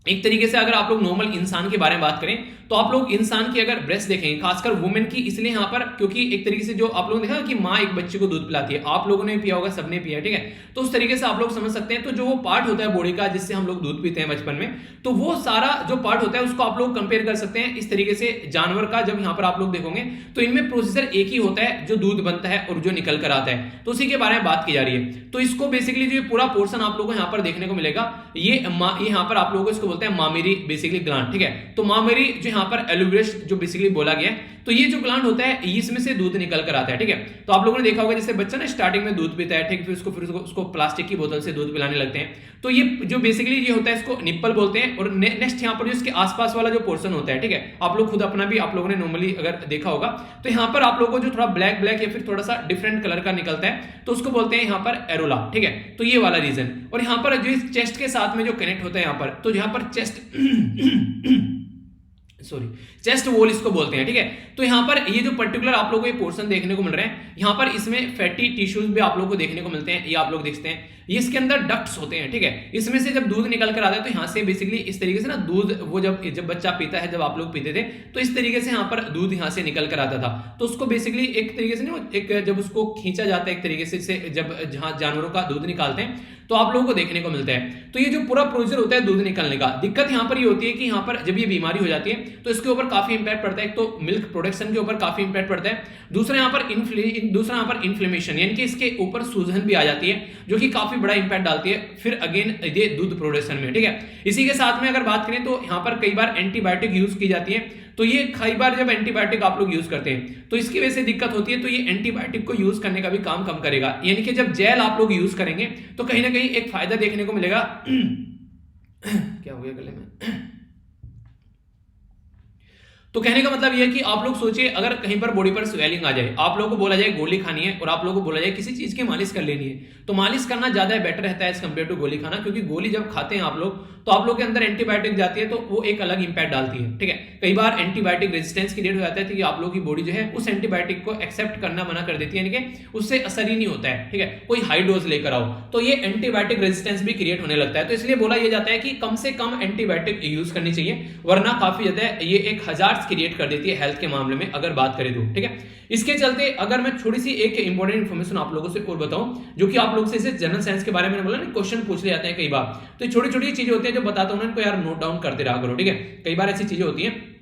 एक तरीके से अगर आप लोग नॉर्मल इंसान के बारे में बात करें तो आप लोग इंसान की अगर ब्रेस्ट देखेंगे खासकर वुमेन की, इसलिए यहाँ पर क्योंकि एक तरीके से जो आप लोगों ने देखा कि माँ एक बच्चे को दूध पिलाती है, आप लोगों ने पिया होगा, सबने पिया, ठीक है। तो उस तरीके से आप लोग समझ सकते हैं। तो जो वो पार्ट होता है बॉडी का जिससे हम लोग दूध पीते हैं बचपन में, तो वो सारा जो पार्ट होता है उसको आप लोग कंपेयर कर सकते हैं इस तरीके से जानवर का। जब यहाँ पर आप लोग देखोगे तो इनमें प्रोसेसर एक ही होता है जो दूध बनता है और जो निकल कर आता है, तो उसी के बारे में बात की जा रही है। तो इसको बेसिकली जो पूरा पोर्शन आप लोगों को यहाँ पर देखने को मिलेगा, ये यहाँ पर आप लोगों को इसको बोलते हैं मामेरी बेसिकली ग्लैंड, ठीक है। तो मामेरी जो यहाँ पर एलुब्रेस जो बेसिकली बोला गया है, तो ये जो ग्लैंड होता है इसमें से दूध निकल कर आता है, ठीक है। तो आप लोगों ने देखा होगा जैसे बच्चा ना स्टार्टिंग में दूध पीता है, ठीक, फिर उसको प्लास्टिक की बोतल से दूध पिलाने लगते हैं, तो ये जो बेसिकली ये होता है इसको निप्पल बोलते हैं। और नेक्स्ट यहाँ पर जो इसके आसपास वाला जो पोर्शन होता है, ठीक है, आप लोग खुद अपना भी आप लोगों ने नॉर्मली अगर देखा होगा तो यहाँ पर आप लोगों को जो थोड़ा ब्लैक या फिर थोड़ा सा डिफरेंट कलर का निकलता है तो उसको बोलते हैं यहाँ पर एरोला, ठीक है। तो ये वाला रीजन, और यहाँ पर जो इस चेस्ट के साथ में जो कनेक्ट होता है यहाँ पर, तो यहाँ पर चेस्ट वॉल इसको बोलते हैं, ठीक है। तो यहाँ पर ये जो पर्टिकुलर आप लोगों को ये पोर्शन देखने को मिल रहे हैं, यहाँ पर इसमें फैटी टिश्यूज भी आप लोगों को देखने को मिलते हैं, ये आप लोग देखते हैं, ये इसके अंदर डक्ट्स होते हैं, ठीक है। इसमें से जब दूध निकल कर आता है तो यहाँ से बेसिकली इस तरीके से ना दूध वो जब बच्चा पीता है, जब आप लोग पीते थे तो इस तरीके से यहाँ पर दूध यहाँ से निकल कर आता था, तो उसको बेसिकली एक तरीके से ना एक जब उसको खींचा जाता है एक तरीके से जब जहाँ जानवरों का दूध निकालते हैं तो आप लोगों को देखने को मिलता है। तो ये जो पूरा प्रोसीजर होता है दूध निकालने का, दिक्कत यहाँ पर ये होती है कि यहाँ पर जब ये बीमारी हो जाती है तो इसके ऊपर काफी इंपैक्ट पड़ता है। एक तो मिल्क प्रोडक्शन के ऊपर काफी इंपैक्ट पड़ता है, दूसरा यहाँ पर इन्फ्लेमेशन यानी कि इसके ऊपर सूजन भी आ जाती है जो कि काफी बड़ा इंपैक्ट डालती है फिर अगेन ये दूध प्रोडक्शन में, ठीक है। इसी के साथ में अगर बात करें तो यहाँ पर कई बार एंटीबायोटिक यूज की जाती है, तो ये कई बार जब एंटीबायोटिक आप लोग यूज करते हैं तो इसकी वजह से दिक्कत होती है, तो ये एंटीबायोटिक को यूज करने का भी काम कम करेगा। यानी कि जब जेल आप लोग यूज करेंगे तो कहीं ना कहीं एक फायदा देखने को मिलेगा। क्या हो गया गले में? तो कहने का मतलब यह है कि आप लोग सोचिए अगर कहीं पर बॉडी पर स्वेलिंग आ जाए, आप लोगों को बोला जाए गोली खानी है और आप लोगों को बोला जाए किसी चीज की मालिश कर लेनी है, तो मालिश करना ज्यादा बेटर रहता है एज कंपेयर टू गोली खाना, क्योंकि गोली जब खाते हैं आप लोग तो आप लोग के अंदर एंटीबायोटिक जाती है तो वो एक अलग इंपैक्ट डालती है, ठीक है। कई बार एंटीबायोटिक रेजिस्टेंस क्रिएट हो जाता है, तो आप लोगों की बॉडी जो है उस एंटीबायोटिक को एक्सेप्ट करना मना कर देती है, यानी कि उससे असर ही नहीं होता है, ठीक है। कोई हाई डोज लेकर आओ तो ये एंटीबायोटिक रेजिस्टेंस भी क्रिएट होने लगता है। तो इसलिए बोला यह जाता है कि कम से कम एंटीबायोटिक यूज करनी चाहिए, वरना काफी ज्यादा ये एक हजार्ड क्रिएट कर देती है हेल्थ के मामले में अगर बात करें तो, ठीक है। इसके चलते अगर मैं थोड़ी सी एक इंपॉर्टेंट इंफॉर्मेशन आप लोगों से और बताऊं, जो कि आप लोग से जनरल साइंस के बारे में बोला ना, क्वेश्चन पूछ ले जाते हैं कई बार, तो छोटी छोटी चीजें होती हैं जो बताता हूं ना, इनको यार नोट डाउन करते रहा करो, ठीक है। कई बार ऐसी चीजें होती हैं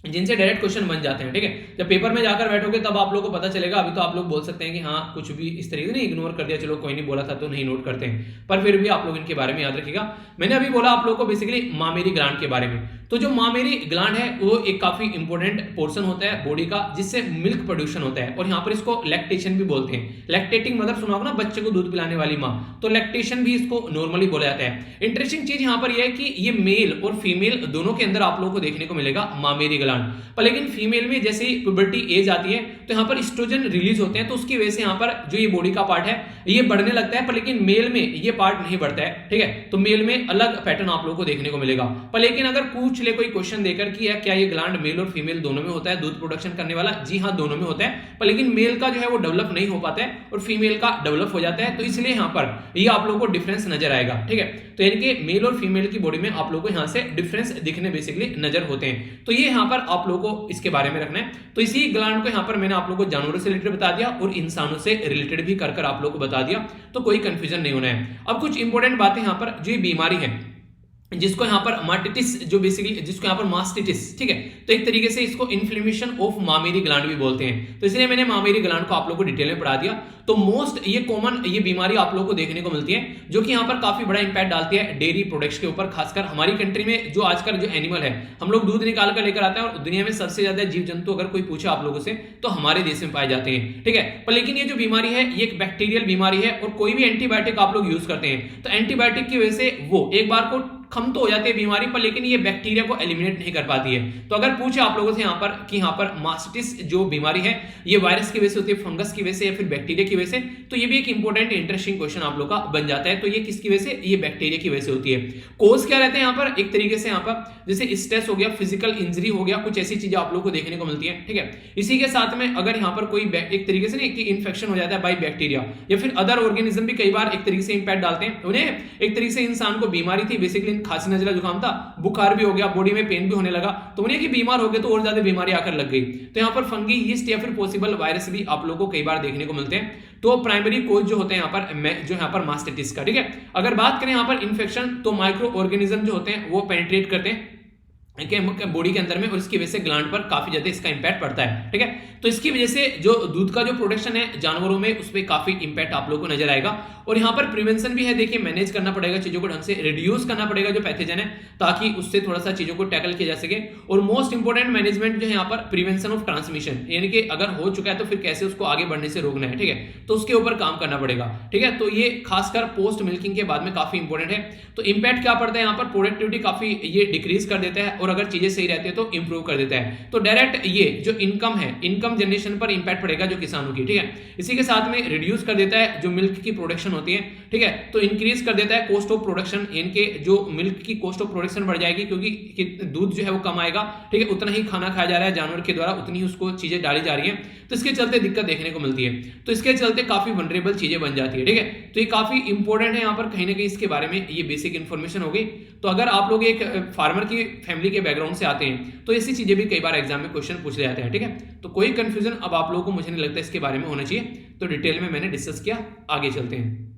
जिनसे डायरेक्ट क्वेश्चन बन जाते हैं, ठीक है। जब पेपर में जाकर बैठोगे तब आप लोगों को पता चलेगा। अभी तो आप लोग बोल सकते हैं कि हाँ कुछ भी इस तरीके से नहीं, इग्नोर कर दिया, चलो कोई नहीं बोला था तो नहीं नोट करते हैं, पर फिर भी आप लोग इनके बारे में याद रखिएगा। मैंने अभी बोला आप लोग को बेसिकली मामेरी ग्लैंड के बारे में, तो जो मामेरी ग्लैंड है वो एक काफी इंपॉर्टेंट पोर्शन होता है बॉडी का, जिससे मिल्क प्रोड्यूशन होता है, और यहाँ पर इसको लैक्टेशन भी बोलते हैं। लैक्टेटिंग मदर सुना होगा ना, बच्चे को दूध पिलाने वाली माँ, तो लैक्टेशन भी इसको नॉर्मली बोला जाता है। इंटरेस्टिंग चीज यहाँ पर यह है कि ये मेल और फीमेल दोनों के अंदर आप लोगों को देखने को मिलेगा मामेरी ग्लैंड, पर लेकिन फीमेल में जैसे ही प्यूबर्टी एज आती है तो यहाँ पर एस्ट्रोजन रिलीज होते हैं, तो उसकी वजह से यहाँ पर जो ये बॉडी का पार्ट है ये बढ़ने लगता है, पर लेकिन मेल में ये पार्ट नहीं बढ़ता है, ठीक है। तो मेल में अलग पैटर्न आप लोगों को देखने को मिलेगा। पर लेकिन अगर पूछ ले कोई क्वेश्चन देकर कि क्या ये ग्लैंड मेल और फीमेल दोनों में होता है दूध प्रोडक्शन करने वाला, जी हाँ दोनों में होता है, पर लेकिन मेल का जो है वो डेवलप नहीं हो पाता है और फीमेल का डेवलप हो जाता है, तो इसलिए यहाँ पर ये आप लोगों को डिफरेंस नजर आएगा, ठीक है। तो यानी कि मेल और फीमेल की बॉडी में आप लोगों को यहाँ से डिफरेंस दिखने बेसिकली नजर होते हैं, तो ये यहाँ पर आप लोगों को इसके बारे में रखना है। तो इसी ग्लैंड को यहाँ पर मैंने आप लोगों को जानवरों से रिलेटेड बता दिया और इंसानों से रिलेटेड भी कर आप लोगों को बता दिया, तो कोई कंफ्यूजन नहीं होना है। अब कुछ इंपॉर्टेंट बातें यहाँ पर, जो बीमारी है जिसको यहाँ पर मास्टिटिस, जो बेसिकली जिसको यहाँ पर मास्टिटिस, ठीक है, तो एक तरीके से इसको इन्फ्लेमेशन ऑफ मामेरी ग्लैंड भी बोलते हैं, तो इसलिए मैंने मामेरी ग्लैंड को आप लोगों को डिटेल में पढ़ा दिया। तो मोस्ट ये कॉमन ये बीमारी आप लोगों को देखने को मिलती है, जो कि यहाँ पर काफी बड़ा इंपैक्ट डालती है डेयरी प्रोडक्ट्स के ऊपर, खासकर हमारी कंट्री में जो आजकल जो एनिमल है हम लोग दूध निकाल कर लेकर आते हैं, और दुनिया में सबसे ज्यादा जीव जंतु अगर कोई पूछे आप लोगों से तो हमारे देश में पाए जाते हैं, ठीक है। पर लेकिन ये जो बीमारी है ये एक बैक्टीरियल बीमारी है, और कोई भी एंटीबायोटिक आप लोग यूज करते हैं तो एंटीबायोटिक की वजह से वो एक बार को खत्म तो हो जाती है बीमारी, पर लेकिन ये बैक्टीरिया को एलिमिनेट नहीं कर पाती है। तो अगर पूछे आप लोगों से यहाँ पर कि यहाँ पर मास्टिटिस जो बीमारी है ये वायरस की वजह से होती है, फंगस की वजह से या फिर बैक्टीरिया की वजह से, तो ये भी एक इंपॉर्टेंट इंटरेस्टिंग क्वेश्चन आप लोग का बन जाता है। तो ये किसकी वजह से, ये बैक्टीरिया की वजह से होती है। कोज क्या रहते हैं यहाँ पर, एक तरीके से यहाँ पर जैसे स्ट्रेस हो गया, फिजिकल इंजरी हो गया, कुछ ऐसी चीजें आप लोग को देखने को मिलती है, ठीक है। इसी के साथ में अगर यहाँ पर कोई एक तरीके से नहीं कि इन्फेक्शन हो जाता है बाई बैक्टीरिया या फिर अदर ऑर्गेनिज्म भी कई बार एक तरीके से इंपैक्ट डालते हैं। उन्हें एक तरीके से इंसान को बीमारी थी बेसिकली, खांसी नजला जुकाम था, बुखार भी हो गया, बॉडी में पेन भी होने लगा, तो उन्हें कि बीमार हो गए तो और ज्यादा बीमारी आकर लग गई। तो यहाँ पर फंगी, यीस्ट या फिर पॉसिबल वायरस भी आप लोगों को कई बार देखने को मिलते हैं। तो प्राइमरी कोज जो होते हैं यहाँ पर मास्टिटिस का, ठीक है। अगर बात करें यहाँ पर इन्फेक्शन, तो माइक्रो ऑर्गेनिज्म जो होते हैं वो पेनिट्रेट करते हैं बॉडी के अंदर में, और इसकी वजह से ग्लैंड पर काफी ज्यादा इसका इंपैक्ट पड़ता है, ठीक है। तो इसकी वजह से जो दूध का जो प्रोडक्शन है जानवरों में उस पर काफी इंपैक्ट आप लोगों को नजर आएगा। और यहाँ पर प्रिवेंशन भी है, देखिए मैनेज करना पड़ेगा चीजों को ढंग से, रिड्यूस करना पड़ेगा जो पैथोजन है, ताकि उससे थोड़ा सा चीजों को टैकल किया जा सके। और मोस्ट इंपोर्टेंट मैनेजमेंट जो है यहाँ पर प्रिवेंशन ऑफ ट्रांसमिशन, यानी कि अगर हो चुका है तो फिर कैसे उसको आगे बढ़ने से रोकना है, ठीक है, तो उसके ऊपर काम करना पड़ेगा, ठीक है। तो ये खासकर पोस्ट मिल्किंग के बाद में काफी इंपॉर्टेंट है। तो इंपैक्ट क्या पड़ता है यहाँ पर, प्रोडक्टिविटी काफी ये डिक्रीज कर देता है, और अगर चीजें सही रहती है तो इंप्रूव कर देता है। तो डायरेक्ट ये जो इनकम है, इनकम जनरेशन पर इंपैक्ट पड़ेगा जो किसानों की, ठीक है। इसी के साथ में रिड्यूस कर देता है जो मिल्क की प्रोडक्शन होती है, ठीक है, तो इंक्रीज कर देता है कॉस्ट ऑफ प्रोडक्शन, इनके जो मिल्क की कॉस्ट ऑफ प्रोडक्शन बढ़ जाएगी, क्योंकि दूध जो है वो कम आएगा, ठीक है, उतना ही खाना खाया जा रहा है जानवर के द्वारा, उतनी ही उसको चीजें डाली जा रही है, तो इसके चलते दिक्कत देखने को मिलती है। तो इसके चलते काफी वनरेबल चीजें बन जाती है, ठीक है। तो ये काफी इंपॉर्टेंट है यहाँ पर, कहीं ना कहीं इसके बारे में ये बेसिक इन्फॉर्मेशन हो गई। तो अगर आप लोग एक फार्मर की फैमिली के बैकग्राउंड से आते हैं तो ऐसी चीजें भी कई बार एग्जाम में क्वेश्चन पूछ ले जाते हैं, ठीक है। तो कोई कंफ्यूजन अब आप लोगों को मुझे नहीं लगता इसके बारे में होना चाहिए, तो डिटेल में मैंने डिस्कस किया। आगे चलते हैं।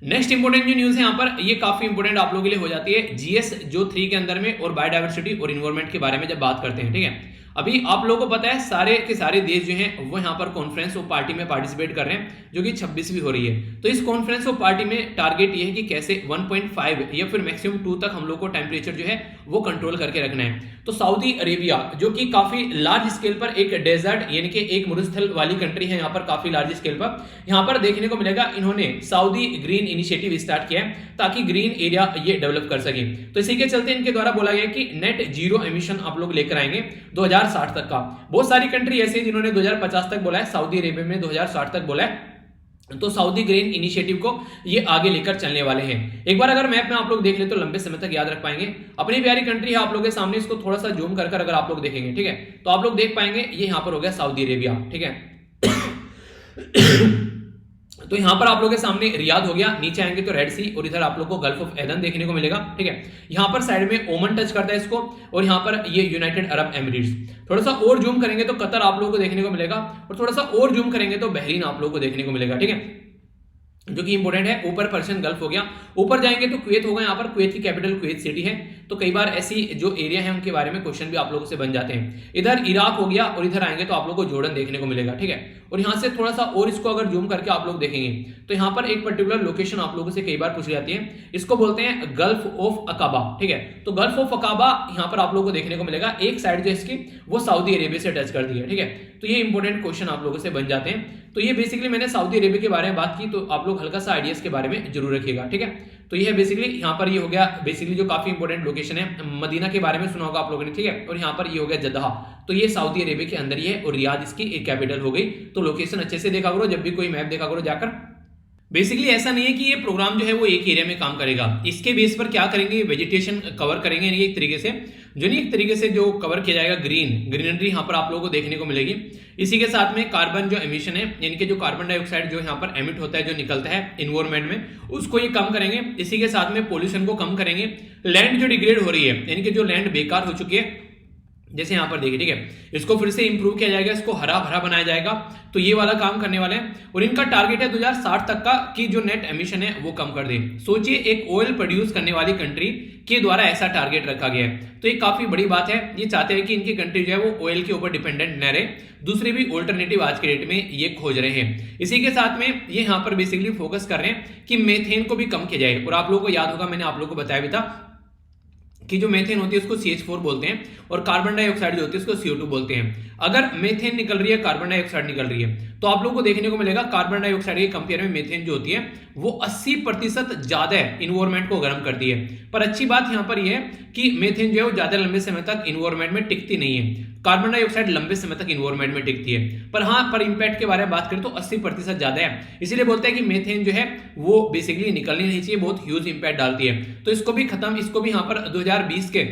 नेक्स्ट इंपोर्टेंट जो न्यूज है यहाँ पर, ये काफी इंपोर्टेंट आप लोगों के लिए हो जाती है जीएस जो 3 के अंदर में, और बायोडायवर्सिटी और इन्वायरमेंट के बारे में जब बात करते हैं, ठीक है। अभी आप लोगों को पता है सारे के सारे देश जो हैं वो यहाँ पर कॉन्फ्रेंस ऑफ पार्टी में पार्टिसिपेट कर रहे हैं, जो कि 26वीं हो रही है। तो इस कॉन्फ्रेंस ऑफ पार्टी में टारगेट ये है कि कैसे 1.5 या फिर मैक्सिमम 2 तक हम लोग को टेम्परेचर जो है वो कंट्रोल करके रखना है। तो सऊदी अरेबिया जो कि काफी लार्ज स्केल पर एक डेजर्ट यानी कि एक मरुस्थल वाली कंट्री है, यहाँ पर काफी लार्ज स्केल पर यहाँ पर देखने को मिलेगा, इन्होंने सऊदी ग्रीन इनिशिएटिव स्टार्ट किया है ताकि ग्रीन एरिया ये डेवलप कर सके। तो इसी के चलते इनके द्वारा बोला गया कि नेट जीरो एमिशन आप लोग लेकर आएंगे 2060 तक का। बहुत सारी कंट्री ऐसी है जिन्होंने 2050 तक बोला है, सऊदी अरेबिया में 2060 तक बोला है, तो सऊदी ग्रीन इनिशिएटिव को ये आगे लेकर चलने वाले हैं। एक बार अगर मैप में आप लोग देख ले तो लंबे समय तक याद रख पाएंगे। अपनी प्यारी कंट्री है आप लोगों के सामने, इसको थोड़ा सा जूम कर अगर आप लोग देखेंगे, ठीक है, तो आप लोग देख पाएंगे ये यहाँ पर हो गया सऊदी अरेबिया, ठीक है। तो यहां पर आप लोगों के सामने रियाद हो गया, नीचे आएंगे तो रेड सी, और इधर आप लोग को गल्फ ऑफ एदन देखने को मिलेगा, ठीक है। यहां पर साइड में ओमन टच करता है इसको, और यहां पर ये यूनाइटेड अरब एमिरेट्स। थोड़ा सा और जूम करेंगे तो कतर आप लोगों को देखने को मिलेगा, और थोड़ा सा और जूम करेंगे तो बहरीन आप लोगों को देखने को मिलेगा, ठीक है, जो कि इंपॉर्टेंट है। ऊपर पर्शियन गल्फ हो गया, ऊपर जाएंगे तो कुवैत होगा, यहाँ पर कुवैत की कैपिटल कुवैत सिटी है। तो कई बार ऐसी जो एरिया है उनके बारे में क्वेश्चन भी आप लोगों से बन जाते हैं। इधर इराक हो गया, और इधर आएंगे तो आप लोगों को जॉर्डन देखने को मिलेगा, ठीक है। और यहाँ से थोड़ा सा और इसको अगर जूम करके आप लोग देखेंगे तो यहाँ पर एक पर्टिकुलर लोकेशन आप लोगों से कई बार पूछी जाती है, इसको बोलते हैं गल्फ ऑफ अकाबा, ठीक है। तो गल्फ ऑफ अकाबा यहाँ पर आप लोगों को देखने को मिलेगा, एक साइड जो इसकी वो सऊदी अरेबिया से टच करती है, ठीक है। तो ये इंपॉर्टेंट क्वेश्चन आप लोगों से बन जाते हैं। तो ये बेसिकली मैंने सऊदी अरेबिया के बारे में बात की, तो आप लोग हल्का सा आइडियाज के बारे में जरूर रखिएगा, ठीक है। तो ये है बेसिकली यहाँ पर ये हो गया बेसिकली जो काफी इंपॉर्टेंट लोकेशन है, मदीना के बारे में सुना होगा आप लोगों ने, ठीक है। और यहाँ पर ये हो गया जद्दा, तो ये सऊदी अरेबिया के अंदर ही है, और रियाद इसकी एक कैपिटल हो गई। तो लोकेशन अच्छे से देखा करो, जब भी कोई मैप देखा करो जाकर। बेसिकली ऐसा नहीं है कि ये प्रोग्राम जो है वो एक एरिया में काम करेगा, इसके बेस पर क्या करेंगे, वेजिटेशन कवर करेंगे, यानी एक तरीके से जो नहीं एक तरीके से जो कवर किया जाएगा, ग्रीनरी यहाँ पर आप लोगों को देखने को मिलेगी। इसी के साथ में कार्बन जो एमिशन है, यानी कि जो कार्बन डाइऑक्साइड जो यहाँ पर एमिट होता है, जो निकलता है इन्वायरमेंट में, उसको ये कम करेंगे। इसी के साथ में पोल्यूशन को कम करेंगे। लैंड जो डिग्रेड हो रही है, यानी कि जो लैंड बेकार हो चुकी है, जैसे यहां पर देखिए, ठीक है, इसको फिर से इंप्रूव किया जाएगा, इसको हरा भरा बनाया जाएगा। तो ये वाला काम करने वाले हैं, और इनका टारगेट है 2060 तक का कि जो नेट एमिशन है वो कम कर दे। सोचिए एक ऑयल प्रोड्यूस करने वाली कंट्री के द्वारा ऐसा टारगेट रखा गया है, तो ये काफी बड़ी बात है। ये चाहते हैं कि इनकी कंट्री जो है वो ऑयल के ऊपर डिपेंडेंट न रहे, दूसरे भी ऑल्टरनेटिव आज के डेट में ये खोज रहे हैं। इसी के साथ में ये यहाँ पर बेसिकली फोकस कर रहे हैं कि मेथेन को भी कम किया जाए। और आप लोगों को याद होगा, मैंने आप लोगों को बताया भी था कि जो मेथेन होती है उसको CH4 बोलते हैं, और कार्बन डाइऑक्साइड जो होती है उसको CO2 बोलते हैं। अगर मेथेन निकल रही है, कार्बन डाइऑक्साइड निकल रही है, तो आप लोगों को देखने को मिलेगा कार्बन डाइऑक्साइड के कंपेयर में मेथेन जो होती है वो 80% ज्यादा इन्वायरमेंट को गर्म करती है। पर अच्छी बात यहां पर यह है कि मेथेन जो है वो ज्यादा लंबे समय तक इन्वायरमेंट में टिकती नहीं है, कार्बन डाइऑक्साइड लंबे समय तक इन्वायरमेंट में टिकती है। पर हाँ, पर इंपैक्ट के बारे में बात करें तो 80% ज्यादा है। इसीलिए बोलते हैं कि मेथेन जो है वो बेसिकली निकलनी नहीं चाहिए, बहुत ह्यूज इंपैक्ट डालती है। तो इसको भी खत्म, इसको भी यहाँ पर 2020 के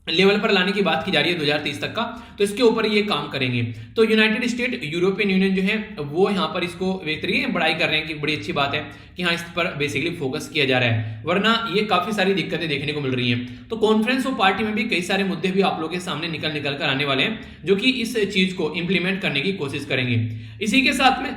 लेवल पर लाने की बात की जा रही है 2030 तक का, तो इसके ऊपर ये काम करेंगे। तो यूनाइटेड स्टेट, यूरोपियन यूनियन जो है वो यहाँ पर इसको एक तरीके बढ़ाई कर रहे हैं कि बड़ी अच्छी बात है कि हाँ इस पर बेसिकली फोकस किया जा रहा है, वरना ये काफी सारी दिक्कतें देखने को मिल रही हैं। तो कॉन्फ्रेंस ऑफ पार्टी में भी कई सारे मुद्दे भी आप लोगों के सामने निकल कर आने वाले हैं, जो कि इस चीज को इंप्लीमेंट करने की कोशिश करेंगे। इसी के साथ में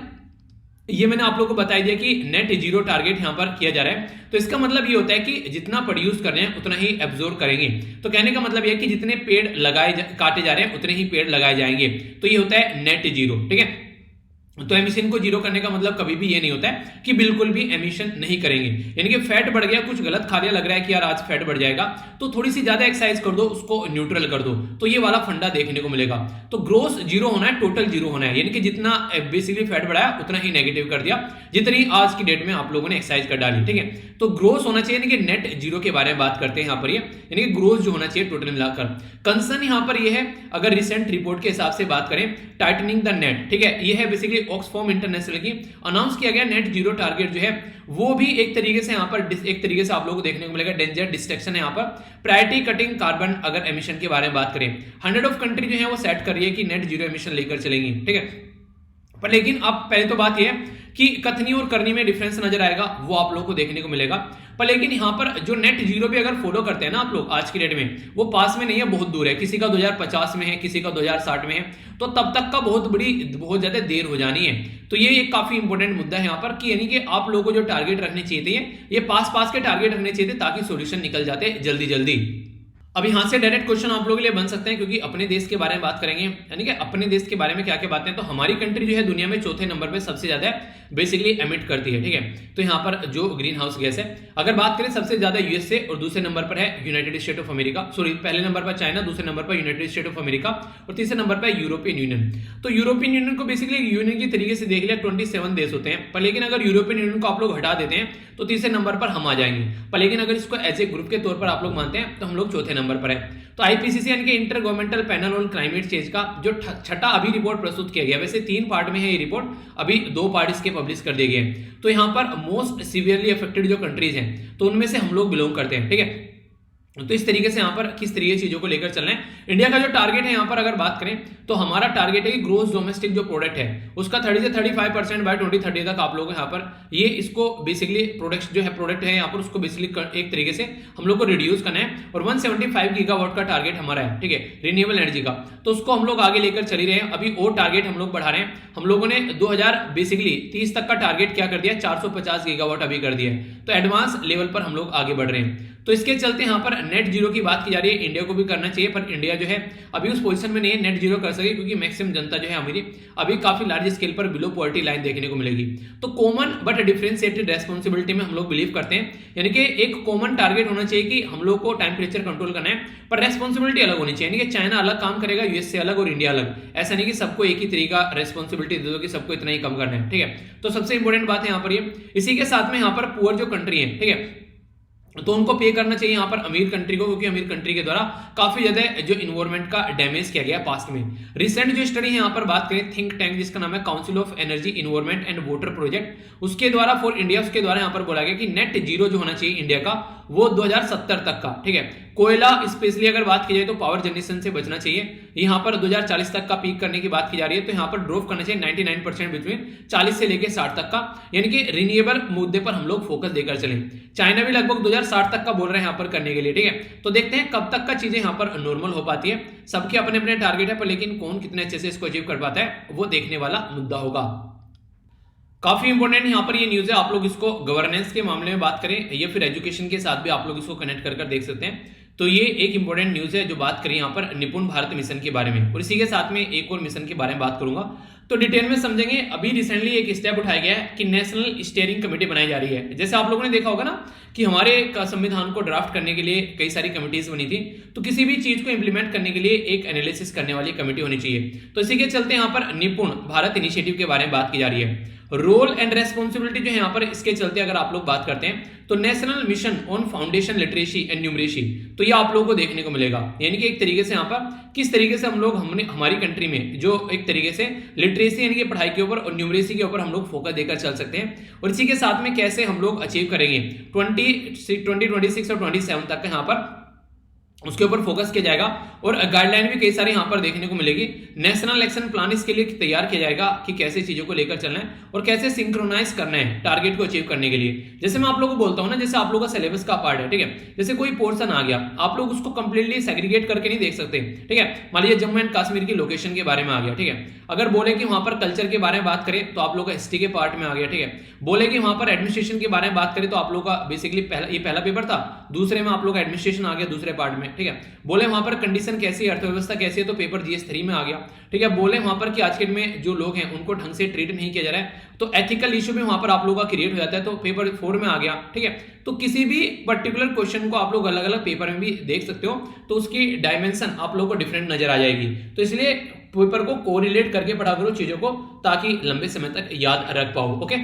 ये मैंने आप लोगों को बता दिया कि नेट जीरो टारगेट यहां पर किया जा रहा है। तो इसका मतलब ये होता है कि जितना प्रोड्यूस कर रहे हैं उतना ही एब्जॉर्ब करेंगे। तो कहने का मतलब ये है कि जितने पेड़ काटे जा रहे हैं उतने ही पेड़ लगाए जाएंगे। तो ये होता है नेट जीरो, ठीक है। तो एमिशन को जीरो करने का मतलब कभी भी ये नहीं होता है कि बिल्कुल भी एमिशन नहीं करेंगे। यानी कि फैट बढ़ गया, कुछ गलत खा लिया, लग रहा है कि यार आज फैट बढ़ जाएगा, तो थोड़ी सी ज्यादा एक्सरसाइज कर दो, उसको न्यूट्रल कर दो, तो ये वाला फंडा देखने को मिलेगा। तो ग्रोस जीरो होना है, टोटल जीरो होना है, यानी कि जितना बेसिकली फैट बढ़ाया उतना ही नेगेटिव कर दिया, जितनी आज की डेट में आप लोगों ने एक्सरसाइज कर डाली, ठीक है। तो ग्रोस होना चाहिए, यानी कि नेट जीरो के बारे में बात करते हैं यहाँ पर, यानी कि ग्रोस जो होना चाहिए टोटल मिलाकर। कंसर्न यहाँ पर ये है, अगर रिसेंट रिपोर्ट के हिसाब से बात करें, टाइटनिंग द नेट, ठीक है, ये है बेसिकली ऑक्सफॉर्म इंटरनेशनल की अनाउंस किया गया नेट जीरो टारगेट जो है वो भी एक तरीके से यहां पर एक तरीके से आप लोगों को देखने को मिलेगा डेंजर डिस्ट्रक्शन है। यहां पर प्रायोरिटी कटिंग कार्बन अगर एमिशन के बारे में बात करें, 100 ऑफ कंट्री जो है वो सेट कर रही है कि नेट जीरो एमिशन लेकर चलेंगी, ठीक है। पर लेकिन अब पहले तो बात यह है कि कथनी और करनी में डिफरेंस नजर आएगा, वो आप लोगों को देखने को मिलेगा। पर लेकिन यहां पर जो नेट जीरो भी अगर फॉलो करते हैं ना आप लोग आज की डेट में, वो पास में नहीं है, बहुत दूर है। किसी का 2050 में है, किसी का 2060 में है, तो तब तक का बहुत ज्यादा देर हो जानी है। तो ये एक काफी इंपॉर्टेंट मुद्दा है यहाँ पर कि यानी कि आप लोगों को जो टारगेट रखने चाहिए थे, ये पास के टारगेट रखने चाहिए थे ताकि सोल्यूशन निकल जाते जल्दी जल्दी। अब यहां से डायरेक्ट क्वेश्चन आप लोगों के लिए बन सकते हैं, क्योंकि अपने देश के बारे में बात करेंगे, यानी कि अपने देश के बारे में क्या क्या बातें हैं। तो हमारी कंट्री जो है दुनिया में चौथे नंबर पे सबसे ज्यादा बेसिकली एमिट करती है, ठीक है। तो यहाँ पर जो ग्रीन हाउस गैस है, अगर बात करें सबसे ज्यादा यूएसए और दूसरे नंबर पर है United state of America, sorry पहले नंबर पर चाइना, दूसरे नंबर पर यूनाइटेड स्टेट ऑफ अमेरिका और तीसरे नंबर पर यूरोपियन यूनियन। तो यूरोपियन यूनियन को बेसिकली यूनियन की तरीके से देख लिया 27 देश होते हैं, पर लेकिन अगर यूरोपियन यूनियन को आप लोग हटा देते हैं तो तीसरे नंबर पर हम आ जाएंगे। पर लेकिन अगर इसको एज ए ग्रुप के तौर पर आप लोग मानते हैं तो हम लोग चौथे नंबर पर है। तो आईपीसीसी यानी कि inter governmental panel on climate change का जो छठा अभी रिपोर्ट प्रस्तुत किया गया, वैसे 3 पार्ट में है ये रिपोर्ट, अभी 2 पार्ट इसके पब्लिश कर दिए गए हैं। तो यहाँ पर मोस्ट सीवियरली अफेक्टेड जो कंट्रीज हैं तो उनमें से हम लोग बिलोंग करते हैं, ठीक है। तो इस तरीके से यहाँ पर किस तरीके चीजों को लेकर चलना है। इंडिया का जो टारगेट है यहाँ पर अगर बात करें तो हमारा टारगेट है कि ग्रोस डोमेस्टिक जो प्रोडक्ट है उसका 30 से 35% बाय 2030 तक आप लोग यहाँ पर ये इसको बेसिकली प्रोडक्ट है यहाँ पर उसको बेसिकली एक तरीके से हम लोग को रिड्यूस करना है। और 175 गीगावाट का टारगेट हमारा है, ठीक है, रिन्यूएबल एनर्जी का। तो उसको हम लोग आगे लेकर चल रहे हैं। अभी और टारगेट हम लोग बढ़ा रहे हैं। हम लोगों ने 2030 तक का टारगेट क्या कर दिया, 450 गीगावाट अभी कर दिया है। तो एडवांस लेवल पर हम लोग आगे बढ़ रहे हैं। तो इसके चलते यहाँ पर नेट जीरो की बात की जा रही है, इंडिया को भी करना चाहिए, पर इंडिया जो है अभी उस पोजीशन में नहीं है नेट जीरो कर सके, क्योंकि मैक्सिमम जनता जो है हमारी अभी काफी लार्ज स्केल पर बिलो पॉवर्टी लाइन देखने को मिलेगी। तो कॉमन बट डिफरेंशिएटेड रेस्पॉन्सिबिलिटी में हम लोग बिलीव करते हैं, यानी कि एक कॉमन टारगेट होना चाहिए कि हम लोग को टेम्परेचर कंट्रोल करना है, पर रेस्पॉन्सिबिलिटी अलग होनी चाहिए, यानी कि चाइना अलग काम करेगा, यूएस से अलग और इंडिया अलग। ऐसा नहीं कि सबको एक ही तरीका रेस्पॉन्सिबिलिटी दे दो कि सबको इतना ही कम करना है, ठीक है। तो सबसे इंपॉर्टेंट बात है यहाँ पर ये। इसी के साथ में यहाँ पर पुअर जो कंट्री है, ठीक है, तो उनको पे करना चाहिए यहाँ पर अमीर कंट्री को, क्योंकि अमीर कंट्री के द्वारा काफी ज्यादा जो इन्वायरमेंट का डैमेज किया गया पास्ट में। रिसेंट जो स्टडी है यहाँ पर बात करें थिंक टैंक जिसका नाम है council of energy environment and water project, उसके द्वारा फॉर इंडिया, उसके द्वारा यहाँ पर बोला गया कि नेट जीरो जो होना चाहिए इंडिया का वो 2070 तक का, ठीक है। कोयला स्पेशली अगर बात की जाए तो पावर जनरेशन से बचना चाहिए। यहाँ पर 2040 तक का पीक करने की बात की जा रही है, तो यहाँ पर ड्रॉप करना चाहिए 99% बिटवीन 40 से लेकर 60 तक का, यानी कि रिन्यूएबल मुद्दे पर हम लोग फोकस देकर चलें। चाइना भी लगभग 2060 तक का बोल रहे हैं यहाँ पर करने के लिए, ठीक है। तो देखते हैं कब तक का चीजें यहाँ पर नॉर्मल हो पाती है। सबके अपने अपने टारगेट है, पर लेकिन कौन कितने अच्छे से इसको अचीव कर पाता है वो देखने वाला मुद्दा होगा। काफी इंपॉर्टेंट यहाँ पर ये न्यूज है। आप लोग इसको गवर्नेंस के मामले में बात करें या फिर एजुकेशन के साथ भी आप लोग इसको कनेक्ट कर देख सकते हैं। तो ये एक इंपॉर्टेंट न्यूज है जो बात करें यहाँ पर निपुण भारत मिशन के बारे में, और इसी के साथ में एक और मिशन के बारे में बात करूंगा, तो डिटेल में समझेंगे। अभी रिसेंटली एक स्टेप उठाया गया है कि नेशनल स्टीयरिंग कमेटी बनाई जा रही है। जैसे आप लोगों ने देखा होगा ना कि हमारे संविधान को ड्राफ्ट करने के लिए कई सारी कमिटीज बनी थी, तो किसी भी चीज को इंप्लीमेंट करने के लिए एक एनालिसिस करने वाली कमेटी होनी चाहिए। तो इसी के चलते यहाँ पर निपुण भारत इनिशिएटिव के बारे में बात की जा रही है। रोल एंड रेस्पॉन्सिबिलिटी जो है यहाँ पर इसके चलते अगर आप लोग बात करते हैं तो national mission on foundation literacy and numeracy, तो ये आप लोगों को देखने को मिलेगा, यानी कि एक तरीके से यहाँ पर किस तरीके से हम लोग हमारी कंट्री में जो एक तरीके से लिटरेसी यानी कि पढ़ाई के ऊपर और न्यूमरेसी के ऊपर हम लोग फोकस देकर चल सकते हैं, और इसी के साथ में कैसे हम लोग अचीव करेंगे 2026 और 27 तक यहाँ पर उसके ऊपर फोकस किया जाएगा। और गाइडलाइन भी कई सारे यहाँ पर देखने को मिलेगी। नेशनल एक्शन प्लान इसके लिए तैयार किया जाएगा कि कैसे चीजों को लेकर चलना है और कैसे सिंक्रोनाइज करना है टारगेट को अचीव करने के लिए। जैसे मैं आप लोगों को बोलता हूं ना, जैसे आप लोगों का सिलेबस का पार्ट है, ठीक है, जैसे कोई पोर्शन आ गया आप लोग उसको कंप्लीटली सेग्रीगेट करके नहीं देख सकते, ठीक है। मान लीजिए जम्मू एंड कश्मीर की लोकेशन के बारे में आ गया, ठीक है, अगर बोले कि वहां पर कल्चर के बारे में बात करें तो आप लोग का हिस्ट्री के पार्ट में आ गया, ठीक है। बोले कि वहां पर एडमिनिस्ट्रेशन के बारे में बात करें तो आप लोग का बेसिकली पहला पेपर था, दूसरे में आप लोग का एडमिनिस्ट्रेशन आ गया दूसरे पार्ट में, ठीक है। बोले वहां पर कंडीशन कैसी है, अर्थव्यवस्था कैसी है, तो पेपर जीएस 3 में आ गया, ठीक है। बोले वहां पर कि आज के दिन में जो लोग हैं उनको ढंग से ट्रीट नहीं किया जा रहा है, तो एथिकल इशू भी वहां पर आप लोगों का क्रिएट हो जाता है, तो पेपर 4 में आ गया, ठीक है। तो किसी भी पर्टिकुलर क्वेश्चन को आप लोग अलग अलग पेपर में भी देख सकते हो, तो उसकी डायमेंशन आप लोगों को डिफरेंट नजर आ जाएगी। तो इसलिए पेपर को कोरिलेट करके पढ़ा करो चीजों को, ताकि लंबे समय तक याद रख पाओ। ओके,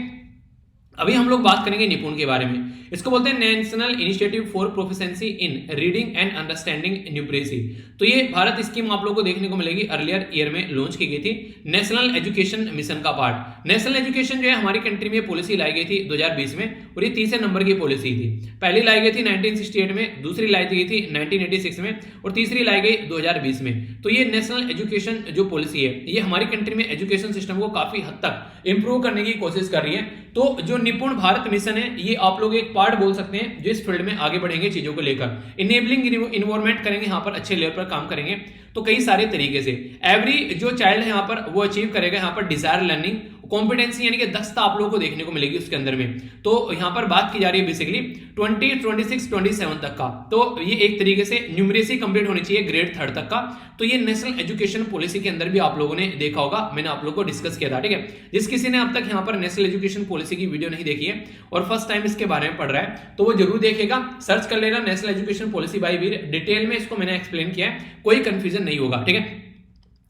अभी हम लोग बात करेंगे निपुण के बारे में। इसको बोलते हैं national initiative for proficiency in reading and understanding numeracy. तो ये भारत स्कीम आप लोगों को देखने को मिलेगी, अर्लियर ईयर में लॉन्च की गई थी, नेशनल एजुकेशन मिशन का पार्ट। नेशनल एजुकेशन जो है हमारी कंट्री में पॉलिसी लाई गई थी 2020 में, और ये तीसरे नंबर की पॉलिसी थी। पहली लाई गई थी 1968 में, दूसरी लाई गई थी 1986 में, और तीसरी लाई गई 2020 में। तो ये नेशनल एजुकेशन जो पॉलिसी है ये हमारी कंट्री में एजुकेशन सिस्टम को काफी हद तक इंप्रूव करने की कोशिश कर रही है। तो जो निपुण भारत मिशन है ये आप लोग एक पार्ट बोल सकते हैं जो इस फील्ड में आगे बढ़ेंगे चीजों को लेकर, इनेबलिंग इन्वायरमेंट करेंगे, यहाँ पर अच्छे लेवल पर काम करेंगे। तो कई सारे तरीके से एवरी जो चाइल्ड है यहाँ पर वो अचीव करेगा यहाँ पर डिजायर लर्निंग कॉम्पिटेंसी यानी कि दक्षता आप लोगों को देखने को मिलेगी उसके अंदर में। तो यहाँ पर बात की जा रही है बेसिकली 2026-27 तक का, तो ये एक तरीके से न्यूमरेसी कंप्लीट होनी चाहिए ग्रेड 3 तक का। तो ये नेशनल एजुकेशन पॉलिसी के अंदर भी आप लोगों ने देखा होगा, मैंने आप लोगों को डिस्कस किया था, ठीक है। जिस किसी ने अब तक यहाँ पर नेशनल एजुकेशन पॉलिसी की वीडियो नहीं देखी है और फर्स्ट टाइम इसके बारे में पढ़ रहा है तो वो जरूर देखेगा, सर्च कर लेना नेशनल एजुकेशन पॉलिसी बाय वीर, डिटेल में इसको मैंने एक्सप्लेन किया है, कोई कंफ्यूजन नहीं होगा, ठीक है।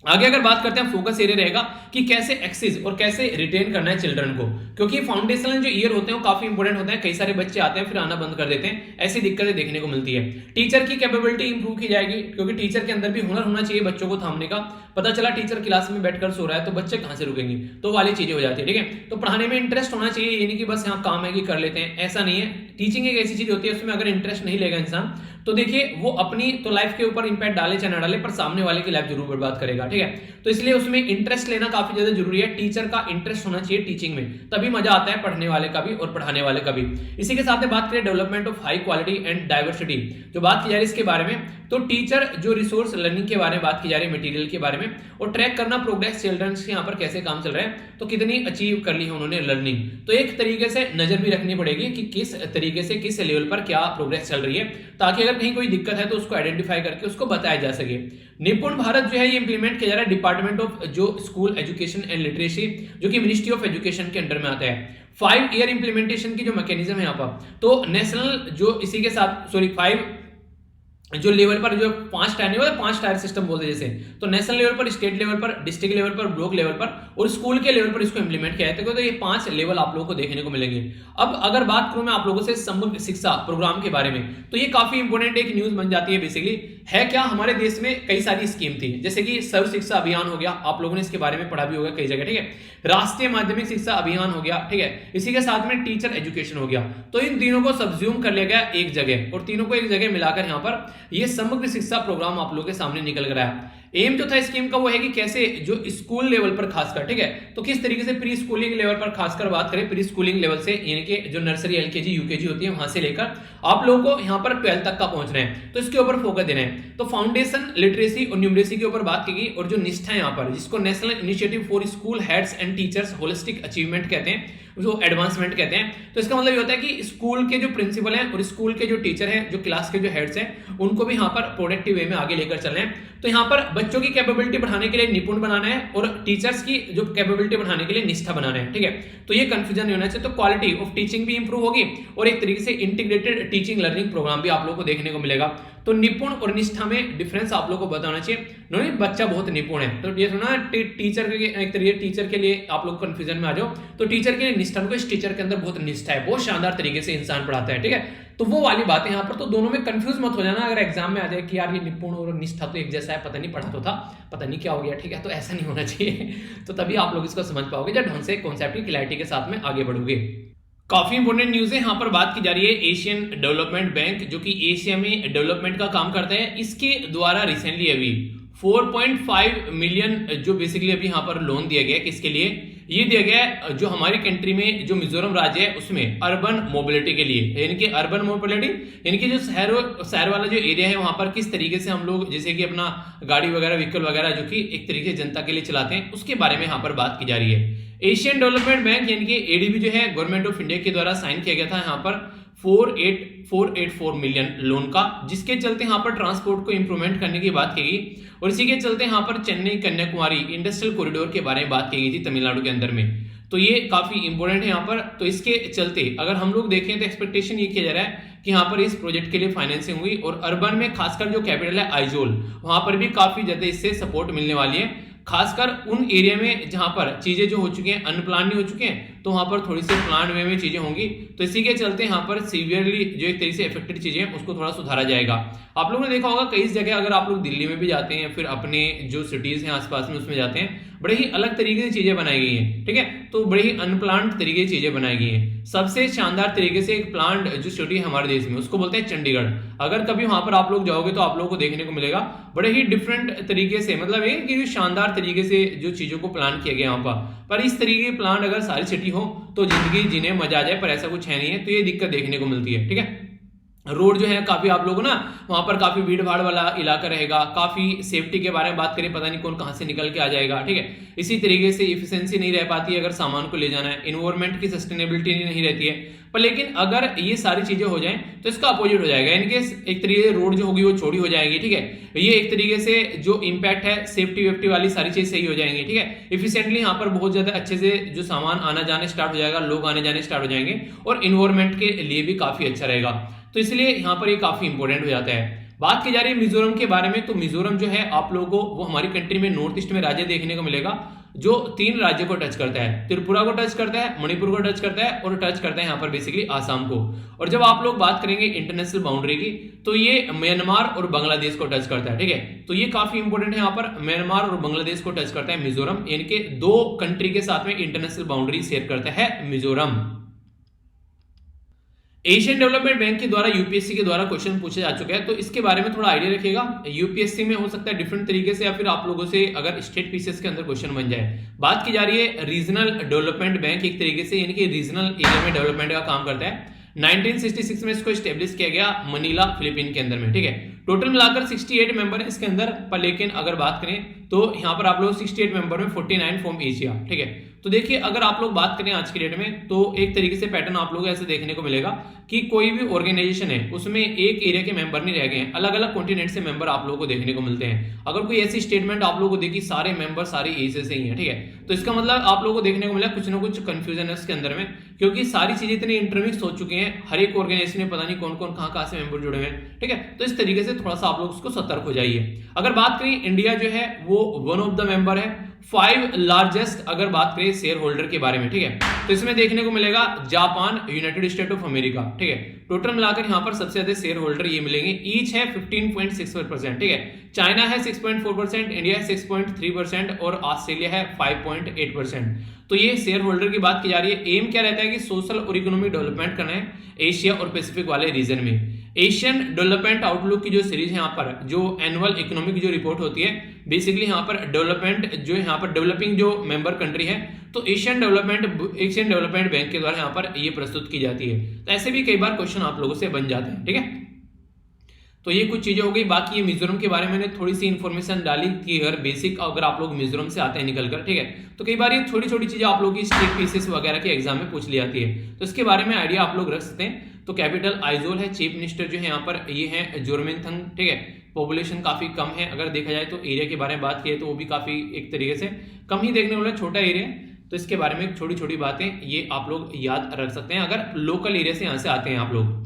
आगे अगर बात करते हैं, फोकस एरिया रहेगा कि कैसे एक्सेस और कैसे रिटेन करना है चिल्ड्रन को, क्योंकि फाउंडेशनल जो ईयर होते हैं वो काफी इंपॉर्टेंट होते हैं। कई सारे बच्चे आते हैं फिर आना बंद कर देते हैं, ऐसी दिक्कतें देखने को मिलती है। टीचर की कैपेबिलिटी इंप्रूव की जाएगी, क्योंकि टीचर के अंदर भी हुनर होना चाहिए बच्चों को थामने का। पता चला टीचर क्लास में बैठकर सो रहा है तो बच्चे कहां से रुकेंगे, तो वाली चीजें हो जाती है। ठीक है, तो पढ़ाने में इंटरेस्ट होना चाहिए, ये नहीं कि बस यहाँ काम है कि कर लेते हैं, ऐसा नहीं है। टीचिंग एक ऐसी चीज होती है उसमें अगर इंटरेस्ट नहीं लेगा इंसान तो देखिए वो अपनी तो लाइफ के ऊपर इंपैक्ट डाले चाहे ना डाले, पर सामने वाले की लाइफ जरूर बर्बाद करेगा। ठीक है, तो इसलिए उसमें इंटरेस्ट लेना काफी ज्यादा जरूरी है। टीचर का इंटरेस्ट होना चाहिए टीचिंग में, तभी मजा आता है पढ़ने वाले का भी और पढ़ाने वाले का भी। इसी के साथ में बात करें development of high quality and diversity, जो बात की जा रही है इसके बारे में, तो टीचर जो रिसोर्स लर्निंग के बारे में बात की जा रही है, मटेरियल के बारे में, और ट्रैक करना प्रोग्रेस चिल्ड्रन के यहाँ पर कैसे काम चल रहा है, तो कितनी अचीव कर ली है उन्होंने लर्निंग। तो एक तरीके से नजर भी रखनी पड़ेगी कि किस तरीके से किस लेवल पर क्या प्रोग्रेस चल रही है, ताकि अगर कहीं कोई दिक्कत है तो उसको आइडेंटिफाई करके उसको बताया जा सके। निपुण भारत जो है ये इंप्लीमेंट किया जा रहा है डिपार्टमेंट ऑफ जो स्कूल एजुकेशन एंड लिटरेसी, जो कि मिनिस्ट्री ऑफ एजुकेशन के अंडर में आता है। 5 ईयर इंप्लीमेंटेशन की जो मैकेनिज्म है यहाँ पर, तो नेशनल जो इसी के साथ 5 जो लेवल पर जो 5 टायर नहीं होता, 5 टायर सिस्टम बोलते जैसे, तो नेशनल लेवल पर, स्टेट लेवल पर, डिस्ट्रिक्ट लेवल पर, ब्लॉक लेवल पर और स्कूल के लेवल पर इसको इंप्लीमेंट किया जाता है। तो ये 5 लेवल आप लोगों को देखने को मिलेंगे। अब अगर बात करूं मैं आप लोगों से समग्र शिक्षा प्रोग्राम के बारे में, तो ये काफी इंपॉर्टेंट एक न्यूज बन जाती है। बेसिकली है क्या, हमारे देश में कई सारी स्कीम थी, जैसे कि सर्व शिक्षा अभियान हो गया, आप लोगों ने इसके बारे में पढ़ा भी होगा कई जगह। ठीक है, राष्ट्रीय माध्यमिक शिक्षा अभियान हो गया। ठीक है, इसी के साथ में टीचर एजुकेशन हो गया। तो इन तीनों को सबज्यूम कर लिया गया एक जगह, और तीनों को एक जगह मिलाकर यहाँ पर ये समग्र शिक्षा प्रोग्राम आप लोगों के सामने निकल कर आया। एम जो था स्कीम का वो है कि कैसे जो स्कूल लेवल पर खासकर, ठीक है, तो किस तरीके से प्री स्कूलिंग लेवल पर खासकर बात करें, प्री स्कूलिंग लेवल से यानी कि जो नर्सरी, एलकेजी, यूकेजी होती है वहां से लेकर आप लोगों को यहाँ पर 12th तक का पहुंचना है, तो इसके ऊपर फोकस देना है। तो फाउंडेशन, लिटरेसी और न्यूमरेसी के ऊपर बात की गई, और जो निष्ठा है यहाँ पर, जिसको national initiative for school heads and teachers holistic achievement कहते हैं, जो एडवांसमेंट कहते हैं। तो इसका मतलब ये होता है कि स्कूल के जो प्रिंसिपल हैं और स्कूल के जो टीचर हैं, जो क्लास के जो हेड्स हैं, उनको भी यहाँ पर प्रोडक्टिव वे में आगे लेकर चलना है। तो यहाँ पर बच्चों की कैपेबिलिटी बढ़ाने के लिए निपुण बनाना है और टीचर्स की जो कैपेबिलिटी बढ़ाने के लिए निष्ठा बनाना है। ठीक है, तो ये कंफ्यूजन नहीं होना चाहिए। तो क्वालिटी ऑफ टीचिंग भी इंप्रूव होगी और एक तरीके से इंटीग्रेटेड टीचिंग लर्निंग प्रोग्राम भी आप लोगों को देखने को मिलेगा। तो निपुण और निष्ठा में डिफरेंस आप लोगों को बताना चाहिए। नहीं, बच्चा बहुत निपुण है तो ये सुना टीचर के एक तरीके, टीचर के लिए आप लोग कंफ्यूजन में आ जाओ, तो टीचर के लिए निष्ठा को, इस टीचर के अंदर बहुत निष्ठा है, बहुत शानदार तरीके से इंसान पढ़ाता है। ठीक है, तो वो वाली बात है यहाँ पर। तो दोनों में कंफ्यूज मत हो जाना, अगर एग्जाम में आ जाए कि यार ये निपुण और निष्ठा तो एक जैसा है, पता नहीं पढ़ा तो था, पता नहीं क्या हो गया। ठीक है, तो ऐसा नहीं होना चाहिए। तो तभी आप लोग इसको समझ पाओगे जब ढंग से कॉन्सेप्ट की क्लैरिटी के साथ में आगे बढ़ोगे। काफी इंपोर्टेंट न्यूज है यहाँ पर बात की जा रही है। एशियन डेवलपमेंट बैंक, जो कि एशिया में डेवलपमेंट का काम करता है, इसके द्वारा रिसेंटली अभी 4.5 मिलियन जो बेसिकली अभी यहाँ पर लोन दिया गया है। किसके लिए ये दिया गया है? जो हमारी कंट्री में जो मिजोरम राज्य है उसमें अर्बन मोबिलिटी के लिए, यानी कि अर्बन मोबिलिटी यानी कि जो शहर वाला जो एरिया है वहां पर किस तरीके से हम लोग जैसे कि अपना गाड़ी वगैरह, व्हीकल वगैरह जो कि एक तरीके से जनता के लिए चलाते हैं, उसके बारे में यहाँ पर बात की जा रही है। एशियन डेवलपमेंट बैंक यानी कि एडीबी जो है गवर्नमेंट ऑफ इंडिया के द्वारा साइन किया गया था यहाँ पर 484 मिलियन लोन का, जिसके चलते यहाँ पर ट्रांसपोर्ट को इंप्रूवमेंट करने की बात की गई और इसी के चलते यहाँ पर चेन्नई कन्याकुमारी इंडस्ट्रियल कॉरिडोर के बारे में बात की गई थी तमिलनाडु के अंदर में। तो ये काफी इंपॉर्टेंट है यहाँ पर। तो इसके चलते अगर हम लोग देखें तो एक्सपेक्टेशन ये किया जा रहा है कि यहाँ पर इस प्रोजेक्ट के लिए फाइनेंसिंग हुई और अर्बन में खासकर जो कैपिटल है आइजोल, वहां पर भी काफी ज्यादा इससे सपोर्ट मिलने वाली है। खासकर उन एरिया में जहां पर चीजें जो हो चुकी हैं अनप्लान नहीं हो चुके हैं, तो वहां पर थोड़ी सी प्लान वे में चीजें होंगी। तो इसी के चलते यहाँ पर सीवियरली जो एक तरीके से अफेक्टेड चीजें हैं उसको थोड़ा सुधारा जाएगा। आप लोगों ने देखा होगा कई जगह, अगर आप लोग दिल्ली में भी जाते हैं, फिर अपने जो सिटीज हैं आसपास में उसमें जाते हैं, बड़े ही अलग तरीके से चीजें बनाई गई हैं। ठीक है, तो बड़े ही अनप्लान्ड तरीके से चीजें बनाई गई हैं। सबसे शानदार तरीके से एक प्लान्ड जो सिटी है हमारे देश में उसको बोलते हैं चंडीगढ़। अगर कभी वहां पर आप लोग जाओगे तो आप लोगों को देखने को मिलेगा बड़े ही डिफरेंट तरीके से, मतलब ये कि शानदार तरीके से जो चीजों को प्लान किया गया वहां पर इस तरीके के प्लान अगर सारी सिटी हो तो जिंदगी जीने मजा आ जाए, पर ऐसा कुछ है नहीं है। तो ये दिक्कत देखने को मिलती है। ठीक है, रोड जो है काफी आप लोगों ना वहां पर काफी भीड़ भाड़ वाला इलाका रहेगा, काफी सेफ्टी के बारे में बात करें, पता नहीं कौन कहां से निकल के आ जाएगा। ठीक है, इसी तरीके से इफिशिएंसी नहीं रह पाती है अगर सामान को ले जाना है, इन्वायरमेंट की सस्टेनेबिलिटी नहीं रहती है। पर लेकिन अगर ये सारी चीजें हो जाएं तो इसका अपोजिट हो जाएगा, यानी कि एक तरीके से रोड जो होगी वो चौड़ी हो जाएगी। ठीक है, ये एक तरीके से जो इंपैक्ट है सेफ्टी वेफ्टी वाली सारी चीज सही हो जाएंगी। ठीक है, इफिशिएंटली यहाँ पर बहुत ज्यादा अच्छे से जो सामान आना जाने स्टार्ट हो जाएगा, लोग आने जाने स्टार्ट हो जाएंगे और इन्वायरमेंट के लिए भी काफी अच्छा रहेगा। तो इसलिए यहाँ पर ये काफी इंपॉर्टेंट हो जाता है। बात की जा रही है मिजोरम के बारे में, तो मिजोरम जो है आप लोगों को वो हमारी कंट्री में नॉर्थ ईस्ट में राज्य देखने को मिलेगा जो 3 राज्यों को टच करता है, त्रिपुरा को टच करता है, मणिपुर को टच करता है और टच करता है यहाँ पर बेसिकली आसाम को। और जब आप लोग बात करेंगे इंटरनेशनल बाउंड्री की, तो ये म्यांमार और बांग्लादेश को टच करता है, ठीक है। तो ये काफी इंपॉर्टेंट है, यहाँ पर म्यांमार और बांग्लादेश को टच करता है मिजोरम, इनके 2 कंट्री के साथ में इंटरनेशनल बाउंड्री शेयर करता है मिजोरम। एशियन डेवलपमेंट बैंक के द्वारा यूपीएससी के द्वारा क्वेश्चन पूछा जा चुका है, तो इसके बारे में थोड़ा आइडिया रखिएगा। यूपीएससी में हो सकता है डिफरेंट तरीके से, या फिर आप लोगों से अगर स्टेट पीसीएस के अंदर क्वेश्चन बन जाए। बात की जा रही है रीजनल डेवलपमेंट बैंक, एक तरीके से यानी कि रीजनल एरिया में डेवलपमेंट का काम करता है। 1966 में इसको स्टेब्लिश किया गया मनीला फिलीपीन के अंदर में, ठीक है। टोटल मिलाकर 68 मेंबर है इसके अंदर, पर लेकिन अगर बात करें तो यहाँ पर आप लोग 68 मेंबर में 49 फ्रॉम एशिया, ठीक है। तो देखिए अगर आप लोग बात करें आज की डेट में, तो एक तरीके से पैटर्न आप लोग ऐसे देखने को मिलेगा कि कोई भी ऑर्गेनाइजेशन है उसमें एक एरिया के मेंबर नहीं रह गए हैं, अलग अलग कॉन्टिनेंट से मेंबर आप लोगों को देखने को मिलते हैं। अगर कोई ऐसी स्टेटमेंट आप लोगों को देखी सारे मेंबर सारे एशिया से ही हैं, ठीक है, तो इसका मतलब आप लोगों को देखने को मिला कुछ ना कुछ कंफ्यूजन है इसके अंदर में, क्योंकि सारी चीजें इतनी इंटरमिक्स हो चुकी हैं, हर एक ऑर्गेनाइजेशन में पता नहीं कौन कौन कहां से मेंबर जुड़े हुए हैं, ठीक है। तो इस तरीके से थोड़ा सा आप लोग उसको सतर्क हो जाइए। अगर बात करें इंडिया जो है वो वन ऑफ द मेंबर है, 5 लार्जेस्ट अगर बात करें शेयर होल्डर के बारे में, ठीक है, तो इसमें देखने को मिलेगा Japan, United state of America, ठीक है। टोटल मिलाकर यहां पर सबसे ज्यादा शेयर होल्डर ये मिलेंगे, ईच है 15.6%, ठीक है। चाइना है 6.4%, इंडिया है 6.3% और ऑस्ट्रेलिया है 5.8%। तो ये शेयर होल्डर की बात की जा रही है। एम क्या रहता है कि सोशल और इकोनॉमिक डेवलपमेंट करना है एशिया और पैसिफिक वाले रीजन में। एशियन डेवलपमेंट आउटलुक की जो सीरीज है यहाँ पर, जो एनुअल इकोनॉमिक जो रिपोर्ट होती है, बेसिकली यहाँ पर डेवलपमेंट जो यहाँ पर डेवलपिंग जो मेंबर कंट्री है, तो एशियन डेवलपमेंट बैंक के द्वारा यहाँ पर ये प्रस्तुत की जाती है। तो ऐसे भी कई बार क्वेश्चन आप लोगों से बन जाते हैं, ठीक है। तो ये कुछ चीजें हो गई। बाकी ये मिजोरम के बारे में मैंने थोड़ी सी इन्फॉर्मेशन डाली कि अगर बेसिक अगर आप लोग मिजोरम से आते हैं निकल कर, ठीक है, तो कई बार ये छोटी छोटी चीजें आप लोगों की स्टेट पीसेस वगैरह के एग्जाम में पूछ ली जाती है, तो इसके बारे में आइडिया आप लोग रख सकते हैं। तो कैपिटल आइजोल है, चीफ मिनिस्टर जो है यहाँ पर ये है जोरमिनथंग, ठीक है। पॉपुलेशन काफी कम है, अगर देखा जाए तो एरिया के बारे में बात की तो वो भी काफी एक तरीके से कम ही देखने वाला छोटा एरिया है। तो इसके बारे में छोटी छोटी बातें ये आप लोग याद रख सकते हैं अगर लोकल एरिया से यहाँ से आते हैं आप लोग।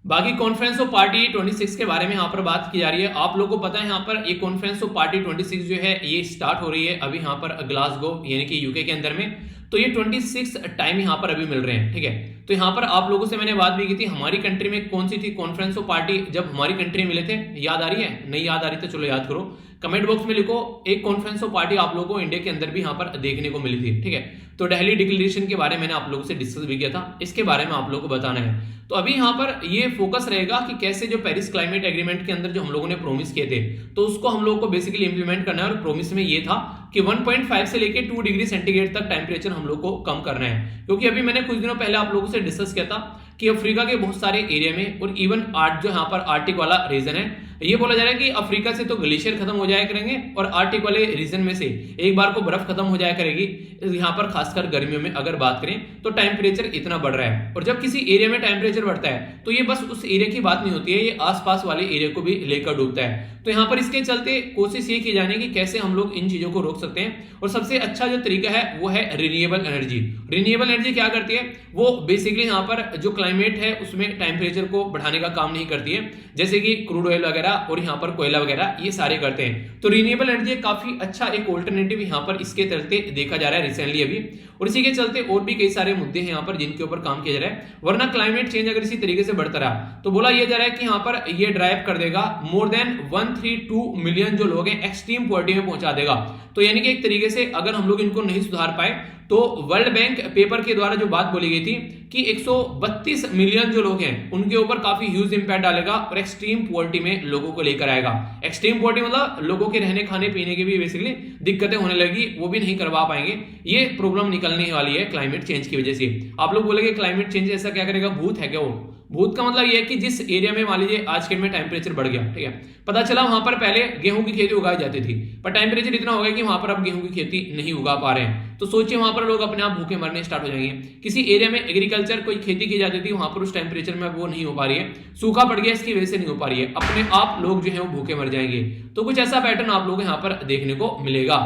बाकी कॉन्फ्रेंस ऑफ पार्टी 26 के बारे में यहाँ पर बात की जा रही है। आप लोगों को पता है यहाँ पर ये कॉन्फ्रेंस ऑफ पार्टी 26 जो है ये स्टार्ट हो रही है अभी यहाँ पर ग्लासगो यानी कि यूके के अंदर में। तो ये 26 टाइम यहाँ पर अभी मिल रहे हैं, ठीक है। तो यहाँ पर आप लोगों से मैंने बात भी की थी, हमारी कंट्री में कौन सी थी कॉन्फ्रेंस ऑफ पार्टी जब हमारी कंट्री मिले थे, याद आ रही है? नहीं याद आ रही तो चलो याद करो, कमेंट बॉक्स में लिखो। एक कॉन्फ्रेंस ऑफ पार्टी आप लोगों को इंडिया के अंदर भी यहाँ पर देखने को मिली थी, ठीक है। तो दिल्ली डिक्लेरेशन के बारे में मैंने आप लोगों से डिस्कस भी किया था, इसके बारे में आप लोगों को बताना है। तो अभी यहाँ पर ये फोकस रहेगा कि कैसे जो पेरिस क्लाइमेट एग्रीमेंट के अंदर जो हम लोगों ने प्रोमिस किए थे, तो उसको हम लोगों को बेसिकली इंप्लीमेंट करना है। और प्रोमिस में ये था कि 1.5 से लेके 2 डिग्री सेंटीग्रेड तक टेम्परेचर हम लोग को कम करना है। क्योंकि अभी मैंने कुछ दिनों पहले आप लोगों से डिस्कस किया था कि अफ्रीका के बहुत सारे एरिया में और इवन जो यहाँ पर आर्टिक वाला रीजन है, ये बोला जा रहा है कि अफ्रीका से तो ग्लेशियर खत्म हो जाया करेंगे और आर्टिक वाले रीजन में से एक बार को बर्फ खत्म हो जाया करेगी। यहाँ पर खासकर गर्मियों में अगर बात करें तो टेम्परेचर इतना बढ़ रहा है, और जब किसी एरिया में टेम्परेचर बढ़ता है तो ये बस उस एरिया की बात नहीं होती है, ये आसपास वाले एरिया को भी लेकर डूबता है। तो यहाँ पर इसके चलते कोशिश ये की जाने की कैसे हम लोग इन चीजों को रोक सकते हैं। और सबसे अच्छा जो तरीका है वो है रिन्यूएबल एनर्जी। रिन्यूएबल एनर्जी क्या करती है, वो बेसिकली यहाँ पर जो क्लाइमेट है उसमें टेम्परेचर को बढ़ाने का काम नहीं करती है, जैसे कि क्रूड ऑयल वगैरह और यहाँ पर कोयला वगैरह ये सारे करते हैं। तो रिन्यूएबल एनर्जी काफी अच्छा एक ऑल्टरनेटिव यहाँ पर इसके चलते देखा जा रहा है रिसेंटली अभी, और इसी के चलते और भी कई सारे मुद्दे हैं यहाँ पर जिनके ऊपर काम किया जा रहा है। वरना क्लाइमेट चेंज अगर इसी तरीके से बढ़ता रहा तो बोला यह जा रहा है कि यहाँ पर ये ड्राइव कर देगा मोर देन 132 मिलियन जो लोग हैं एक्सट्रीम पॉवर्टी में पहुंचा देगा। तो यानी कि एक तरीके से अगर हम लोग इनको नहीं सुधार पाए तो वर्ल्ड बैंक पेपर के द्वारा जो बात बोली गई थी कि 132 मिलियन जो लोग हैं उनके ऊपर काफी ह्यूज इंपैक्ट डालेगा और एक्सट्रीम पॉवर्टी में लोगों को लेकर आएगा। एक्सट्रीम पॉवर्टी मतलब लोगों के रहने खाने पीने की भी बेसिकली दिक्कतें होने लगी, वो भी नहीं करवा पाएंगे। ये प्रॉब्लम निकलने वाली है क्लाइमेट चेंज की वजह से। आप लोग बोलेंगे क्लाइमेट चेंज ऐसा क्या करेगा, भूत है क्या वो? भूत का मतलब ये है कि जिस एरिया में मान लीजिए आज के में टेम्परेचर बढ़ गया, ठीक है, पता चला वहां पर पहले गेहूं की खेती उगाई जाती थी, पर टेम्परेचर इतना हो गया कि वहां पर अब गेहूं की खेती नहीं उगा पा रहे हैं, तो सोचिए वहां पर लोग अपने आप भूखे मरने स्टार्ट हो जाएंगे। किसी एरिया में एग्रीकल्चर कोई खेती की जाती थी, वहां पर उस टेम्परेचर में अब वो नहीं हो पा रही है, सूखा पड़ गया इसकी वजह से नहीं हो पा रही है, अपने आप लोग जो है वो भूखे मर जाएंगे। तो कुछ ऐसा पैटर्न आप लोग यहाँ पर देखने को मिलेगा।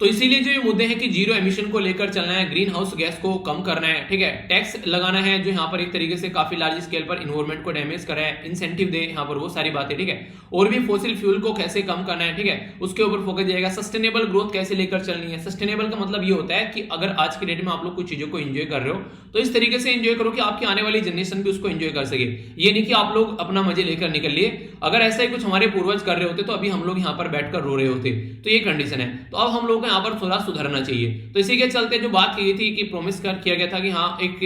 तो इसीलिए जो ये मुद्दे हैं कि जीरो एमिशन को लेकर चलना है, ग्रीन हाउस गैस को कम करना है, ठीक है, टैक्स लगाना है जो यहाँ पर एक तरीके से काफी लार्ज स्केल पर इन्वायरमेंट को डैमेज कर रहा है, इंसेंटिव दे यहाँ पर, वो सारी बातें, ठीक है, और भी फोसिल फ्यूल को कैसे कम करना है, ठीक है, उसके ऊपर फोकस जाएगा। सस्टेनेबल ग्रोथ कैसे लेकर चलनी है, सस्टेनेबल का मतलब ये होता है कि अगर आज के डेट में आप लोग कुछ चीजों को एंजॉय कर रहे हो तो इस तरीके से एंजॉय करो कि आपकी आने वाली जनरेशन भी उसको एंजॉय कर सके। ये नहीं कि आप लोग अपना मजे लेकर निकल लिए, अगर ऐसा ही कुछ हमारे पूर्वज कर रहे होते तो अभी हम लोग यहाँ पर बैठकर रो रहे होते। तो ये कंडीशन है, तो अब हम लोग को यहाँ पर थोड़ा सुधरना चाहिए। तो इसी के चलते जो बात की गई थी कि प्रॉमिस किया गया था कि हाँ एक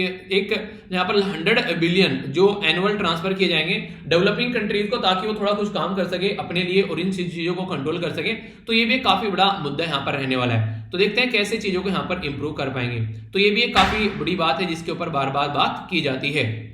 यहाँ पर 100 बिलियन जो एनुअल ट्रांसफर किए जाएंगे डेवलपिंग कंट्रीज को, ताकि वो थोड़ा कुछ काम कर सके अपने लिए और इन चीजों को कंट्रोल कर सके। तो ये भी काफी बड़ा मुद्दा यहाँ पर रहने वाला है। तो देखते हैं कैसे चीजों को यहाँ पर इंप्रूव कर पाएंगे। तो ये भी एक काफी बड़ी बात है जिसके ऊपर बार बार बात की जाती है।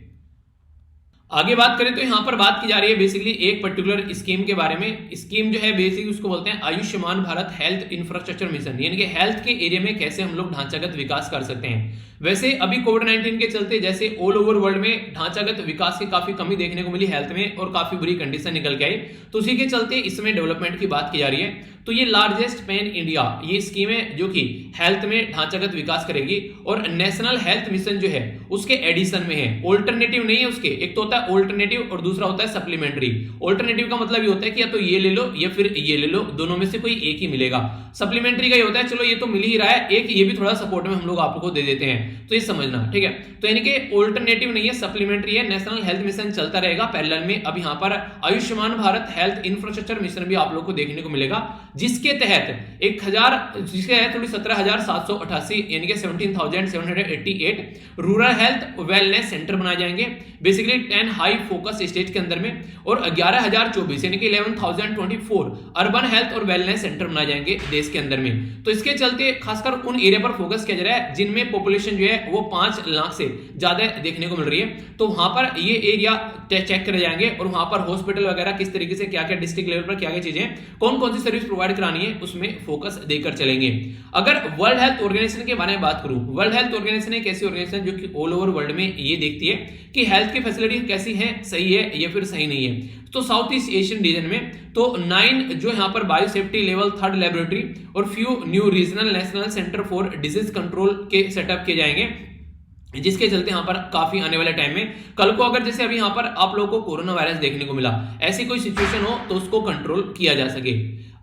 आगे बात करें तो यहां पर बात की जा रही है बेसिकली एक पर्टिकुलर स्कीम के बारे में। स्कीम जो है बेसिकली उसको बोलते हैं Ayushman Bharat health infrastructure mission, यानी कि हेल्थ के एरिया में कैसे हम लोग ढांचागत विकास कर सकते हैं। वैसे अभी कोविड-19 के चलते जैसे ऑल ओवर वर्ल्ड में ढांचागत विकास की काफी कमी देखने को मिली हेल्थ में और काफी बुरी कंडीशन निकल के आई, तो उसी के चलते इसमें डेवलपमेंट की बात की जा रही है। तो ये लार्जेस्ट पैन इंडिया ये स्कीम है जो कि हेल्थ में ढांचागत विकास करेगी और नेशनल हेल्थ मिशन जो है उसके एडिशन में है, ऑल्टरनेटिव नहीं है उसके। एक तो होता है ऑल्टरनेटिव और दूसरा होता है सप्लीमेंट्री। ऑल्टरनेटिव का मतलब ये होता है कि या तो ये ले लो या फिर ये ले लो, दोनों में से कोई एक ही मिलेगा। सप्लीमेंट्री का ये होता है चलो ये तो मिल ही रहा है, एक ये भी थोड़ा सपोर्ट में हम लोग आपको दे देते हैं, तो ये समझना, ठीक है। तो यानी कि ऑल्टरनेटिव नहीं है, सप्लीमेंट्री है। नेशनल हेल्थ मिशन चलता रहेगा पैरेलल में। अब यहाँ पर Ayushman Bharat health infrastructure mission भी आप लोग को देखने को मिलेगा, जिसके तहत 17,788 यानी कि 17,788 रूरल हेल्थ वेलनेस सेंटर बनाए जाएंगे बेसिकली 10 हाई फोकस स्टेट के अंदर में, और 11,024 यानी कि 11,024 अर्बन हेल्थ और वेलनेस सेंटर बनाए जाएंगे देश के अंदर में। तो इसके चलते खासकर उन एरिया पर फोकस किया जा रहा है जिनमें पॉपुलेशन जो है वो 5 लाख से ज्यादा देखने को मिल रही है। तो वहां पर ये एरिया चेक करे जाएंगे और वहां पर हॉस्पिटल वगैरह किस तरीके से क्या क्या डिस्ट्रिक्ट लेवल पर क्या क्या चीजें कौन कौन सी सर्विस प्रोवाइड करानी है उसमें फोकस देकर चलेंगे। अगर वर्ल्ड हेल्थ ऑर्गेनाइजेशन के बारे में बात करूं, वर्ल्ड हेल्थ ऑर्गेनाइजेशन एक ऐसी ऑर्गेनाइजेशन जो कि ऑल ओवर वर्ल्ड में ये देखती है कि हेल्थ की फैसिलिटी कैसी है, सही है या फिर सही नहीं है। तो साउथ ईस्ट एशियन रीजन में तो 9 जो यहाँ पर bio safety level 3rd laboratory और few new regional national centre for disease control के सेटअप किए जाएंगे, जिसके चलते यहाँ पर काफी आने वाले टाइम में कल को अगर जैसे अभी यहाँ पर आप लोगों को कोरोना वायरस देखने को मिला, ऐसी कोई सिचुएशन हो तो उसको कंट्रोल किया जा सके।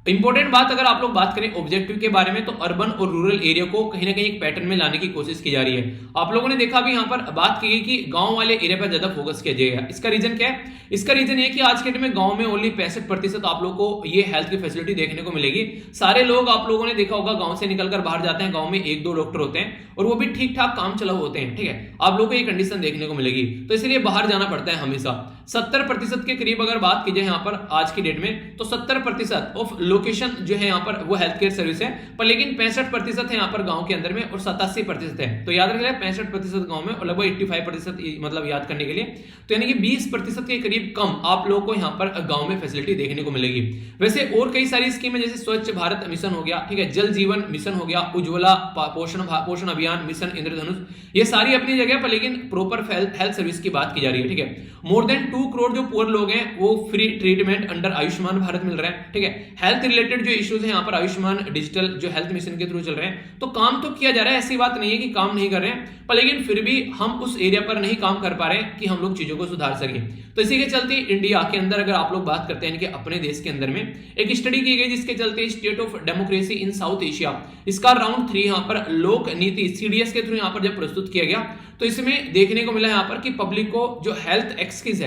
इंपॉर्टेंट बात अगर आप लोग बात करें ऑब्जेक्टिव के बारे में, तो अर्बन और रूरल एरिया को कहीं ना कहीं एक पैटर्न में लाने की कोशिश की जा रही है। आप लोगों ने देखा भी यहाँ पर बात की गई कि गांव वाले एरिया पर ज्यादा फोकस किया जाएगा। इसका रीजन क्या है? इसका रीजन ये कि आज के डेट में गांव में ओनली 65% आप लोग को ये हेल्थ की फैसिलिटी देखने को मिलेगी। सारे लोग आप लोगों ने देखा होगा गांव से निकलकर बाहर जाते हैं, गांव में 1-2 डॉक्टर होते हैं और वो भी ठीक ठाक काम चलाऊ होते हैं, ठीक है। आप लोगों को ये कंडीशन देखने को मिलेगी, तो इसलिए बाहर जाना पड़ता है हमेशा। 70% के करीब अगर बात की जाए यहाँ पर आज की डेट में, तो 70% ऑफ लोकेशन जो है यहाँ पर वो हेल्थ केयर सर्विस है, पर लेकिन 65% है यहाँ पर गांव के अंदर में और 87% है। तो याद रखिए 65% गांव में और लगभग 85% मतलब याद करने के लिए, तो यानी कि 20% के करीब कम आप लोगों को यहाँ पर गांव में फैसिलिटी देखने को मिलेगी। वैसे और कई सारी स्कीमें जैसे स्वच्छ भारत मिशन हो गया, ठीक है, जल जीवन मिशन हो गया, उज्ज्वला पोषण अभियान मिशन, इंद्रधनुष, ये सारी अपनी जगह पर, लेकिन प्रॉपर हेल्थ सर्विस की बात की जा रही है, ठीक है। मोर देन 2 करोड़ जो पुअर लोग हैं वो free treatment under Ayushman Bharat मिल रहा है, ठीक है। हेल्थ रिलेटेड जो इश्यूज है यहाँ पर आयुष्मान डिजिटल जो हेल्थ मिशन के थ्रू चल रहे हैं, तो काम तो किया जा रहा है, ऐसी बात नहीं है कि काम नहीं कर रहे हैं, पर लेकिन फिर भी हम उस एरिया पर नहीं काम कर पा रहे हैं कि हम लोग चीजों को सुधार सके। तो इसी के चलते इंडिया के अंदर अगर आप लोग बात करते हैं कि अपने देश के अंदर में एक स्टडी की गई जिसके चलते state of democracy in south Asia, इसका राउंड 3 यहाँ पर लोक नीति सीडीएस के थ्रू यहाँ पर जब प्रस्तुत किया गया, तो इसमें देखने को मिला यहाँ पर कि पब्लिक को जो हेल्थ एक्सेस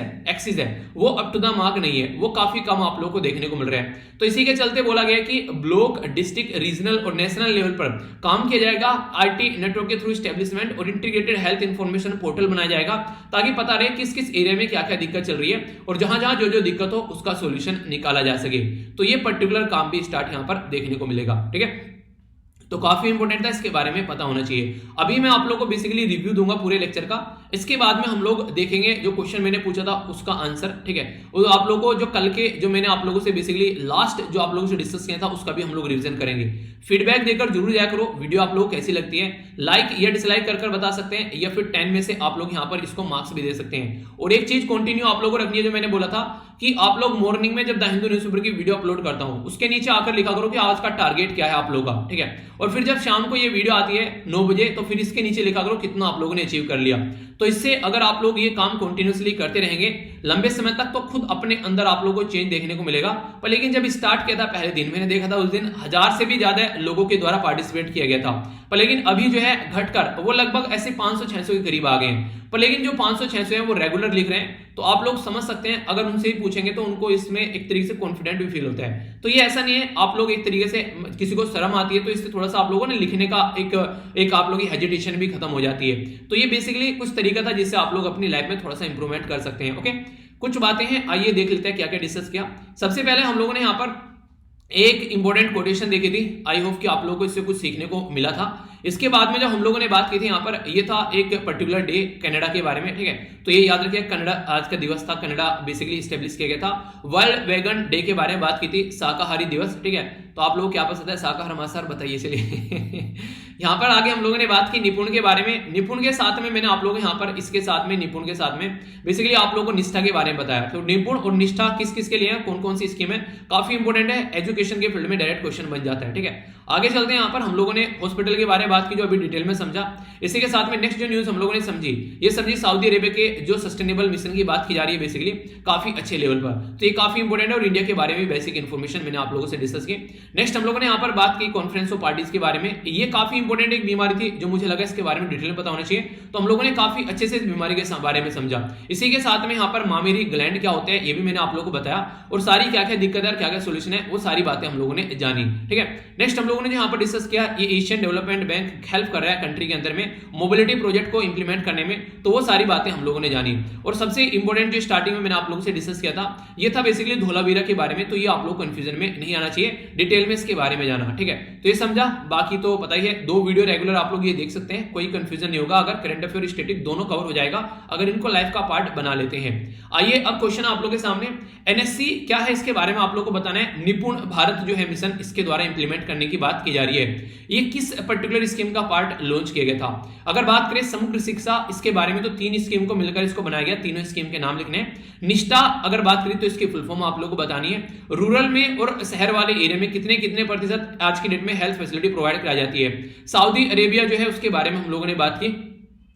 है वो अप टू द मार्क नहीं है, वो काफी कम आप लोग को देखने को मिल रहा है। तो इसी के चलते बोला गया कि ब्लॉक, डिस्ट्रिक्ट, रीजनल और नेशनल लेवल पर काम किया जाएगा। आईटी नेटवर्क के थ्रू एस्टेब्लिशमेंट और इंटीग्रेटेड हेल्थ इंफॉर्मेशन पोर्टल बनाया जाएगा, ताकि पता रहे किस किस एरिया में क्या क्या दिक्कत चल रही है और जहां जहां जो जो दिक्कत हो उसका सोल्यूशन निकाला जा सके। तो ये पर्टिकुलर काम भी स्टार्ट यहां पर देखने को मिलेगा, ठीक है। तो काफी इंपॉर्टेंट था, इसके बारे में पता होना चाहिए। अभी मैं आप लोगों को बेसिकली रिव्यू दूंगा पूरे लेक्चर का, इसके बाद में हम लोग देखेंगे जो क्वेश्चन मैंने पूछा था उसका आंसर, ठीक है। और आप लोगों को जो कल के जो मैंने आप लोगों से बेसिकली लास्ट जो आप लोगों से डिस्कस किया था उसका भी हम लोग रिवीजन करेंगे। फीडबैक देकर जरूर जाया करो, वीडियो आप लोगों को कैसी लगती है लाइक या डिसलाइक कर बता सकते हैं, या फिर 10 में से आप लोग यहाँ पर इसको मार्क्स भी दे सकते हैं। और एक चीज कंटिन्यू आप लोगों को रखनी है, जो मैंने बोला था कि आप लोग मॉर्निंग में जब द हिंदू न्यूज़पेपर की वीडियो अपलोड करता हूं उसके नीचे आकर लिखा करो कि आज का टारगेट क्या है आप लोगों का, ठीक है। और फिर जब शाम को ये वीडियो आती है 9 बजे तो फिर इसके नीचे लिखा करो कितना आप लोगों ने अचीव कर लिया। तो इससे अगर आप लोग ये काम कंटिन्यूअसली करते रहेंगे लंबे समय तक तो खुद अपने अंदर आप लोगों को चेंज देखने को मिलेगा। पर लेकिन जब स्टार्ट किया था पहले दिन मैंने देखा था उस दिन 1000 से भी ज्यादा लोगों के द्वारा पार्टिसिपेट किया गया था, पर लेकिन अभी जो है घटकर वो लगभग ऐसे 500-600 के करीब आ गए हैं। पर लेकिन जो 500-600 हैं वो रेगुलर लिख रहे हैं, तो आप लोग समझ सकते हैं अगर उनसे ही पूछेंगे तो उनको इसमें एक तरीके से कॉन्फिडेंट भी फील होता है। तो ये ऐसा नहीं है आप लोग एक तरीके से किसी को शर्म आती है तो इससे थोड़ा सा आप लोगों ने लिखने का एक आप लोगों की हेजिटेशन भी खत्म हो जाती है। तो ये बेसिकली कुछ तरीका था जिससे आप लोग अपनी लाइफ में थोड़ा सा इंप्रूवमेंट कर सकते हैं। ओके, कुछ बातें हैं, आइए देख लेते हैं क्या क्या डिस्कस किया। सबसे पहले हम लोगों ने यहाँ पर एक इंपॉर्टेंट कोटेशन देखी थी, आई होप कि आप लोगों को इससे कुछ सीखने को मिला था। इसके बाद में जब हम लोगों ने बात की थी यहाँ पर, ये था एक पर्टिकुलर डे कनाडा के बारे में, ठीक है। तो ये याद रखिए कनाडा आज का दिवस था, कनाडा बेसिकली स्टेब्लिश किया गया था। वर्ल्ड वेगन डे के बारे में बात की थी, शाकाहारी दिवस, ठीक है। तो आप लोगों को क्या पसंद है, शाकाहार मांसाहार बताइए चलिए। यहाँ पर आगे हम लोगों ने बात की निपुण के बारे में। निपुण के साथ में मैंने आप लोगों को यहाँ पर इसके साथ में निपुण के साथ में बेसिकली आप लोगों को निष्ठा के बारे में बताया। तो निपुण और निष्ठा किस किस के लिए है, कौन कौन सी स्कीम है, काफी इंपॉर्टेंट है, एजुकेशन के फील्ड में डायरेक्ट क्वेश्चन बन जाता है, ठीक है। आगे चलते हैं, यहाँ पर हम लोगों ने हॉस्पिटल के बारे में बात की जो अभी डिटेल में समझा। इसी के साथ में नेक्स्ट जो न्यूज हम लोगों ने समझी, ये समझी सऊदी अरेबिया के जो सस्टेनेबल मिशन की बात की जा रही है बेसिकली काफी अच्छे लेवल पर, तो ये काफी इंपॉर्टेंट है। और इंडिया के बारे में बेसिक इन्फॉर्मेशन मैंने आप लोगों से डिस्कस की। नेक्स्ट हम लोगों ने यहाँ पर बात की कॉन्फ्रेंस ऑफ पार्टीज के बारे में। ये काफी इंपॉर्टेंट एक बीमारी थी जो मुझे लगा इसके बारे में डिटेल में पता होना चाहिए, तो हम लोगों ने काफी अच्छे से इस बीमारी के बारे में समझा। इसी के साथ में यहाँ पर मामेरी ग्लैंड क्या होता है ये भी मैंने आप लोगों को बताया, और सारी क्या क्या दिक्कत है, क्या क्या सोल्यूशन है, वो सारी बातें हम लोगों ने जानी, ठीक है। नेक्स्ट हम लोगों ने यहाँ पर डिस्कस किया, ये एशियन डेवलपमेंट बैंक हेल्प कर रहा है कंट्री के अंदर में मोबिलिटी प्रोजेक्ट को इंप्लीमेंट करने में, तो वो सारी बातें हम लोगों ने जानी। और सबसे इंपॉर्टेंट जो स्टार्टिंग में मैंने आप लोगों से डिस्कस किया था, ये था बेसिकली धोलावीरा के बारे में, तो ये आप लोग कंफ्यूजन में नहीं आना चाहिए, डिटेल में इसके बारे में जाना, ठीक है। तो ये समझा, बाकी तो पता ही है, 2 वीडियो रेगुलर आप लोग ये देख सकते हैं, कोई कंफ्यूजन नहीं होगा, अगर करंट अफेयर स्टैटिक दोनों कवर हो जाएगा अगर इनको लाइफ का पार्ट बना लेते हैं। आइए अब क्वेश्चन आप लोगों के सामने, एनएससी क्या है इसके बारे में आप लोग को बताना है। निपुण भारत जो है मिशन, इसके द्वारा इंप्लीमेंट करने की बात की जा रही है। ये किस पर्टिकुलर स्कीम का पार्ट लॉन्च किया गया था। अगर बात करें समग्र शिक्षा, इसके बारे में तो 3 स्कीम को मिलकर इसको बनाया गया, तीनों स्कीम के नाम लिखने हैं। निष्ठा अगर बात करें तो इसकी फुल फॉर्म आप लोगों को बतानी है। रूरल में और शहर वाले एरिया में कितने प्रतिशत आज की डेट में हेल्थ फैसिलिटी प्रोवाइड कराई जाती है। सऊदी अरेबिया जो है उसके बारे में हम लोगों ने बात की,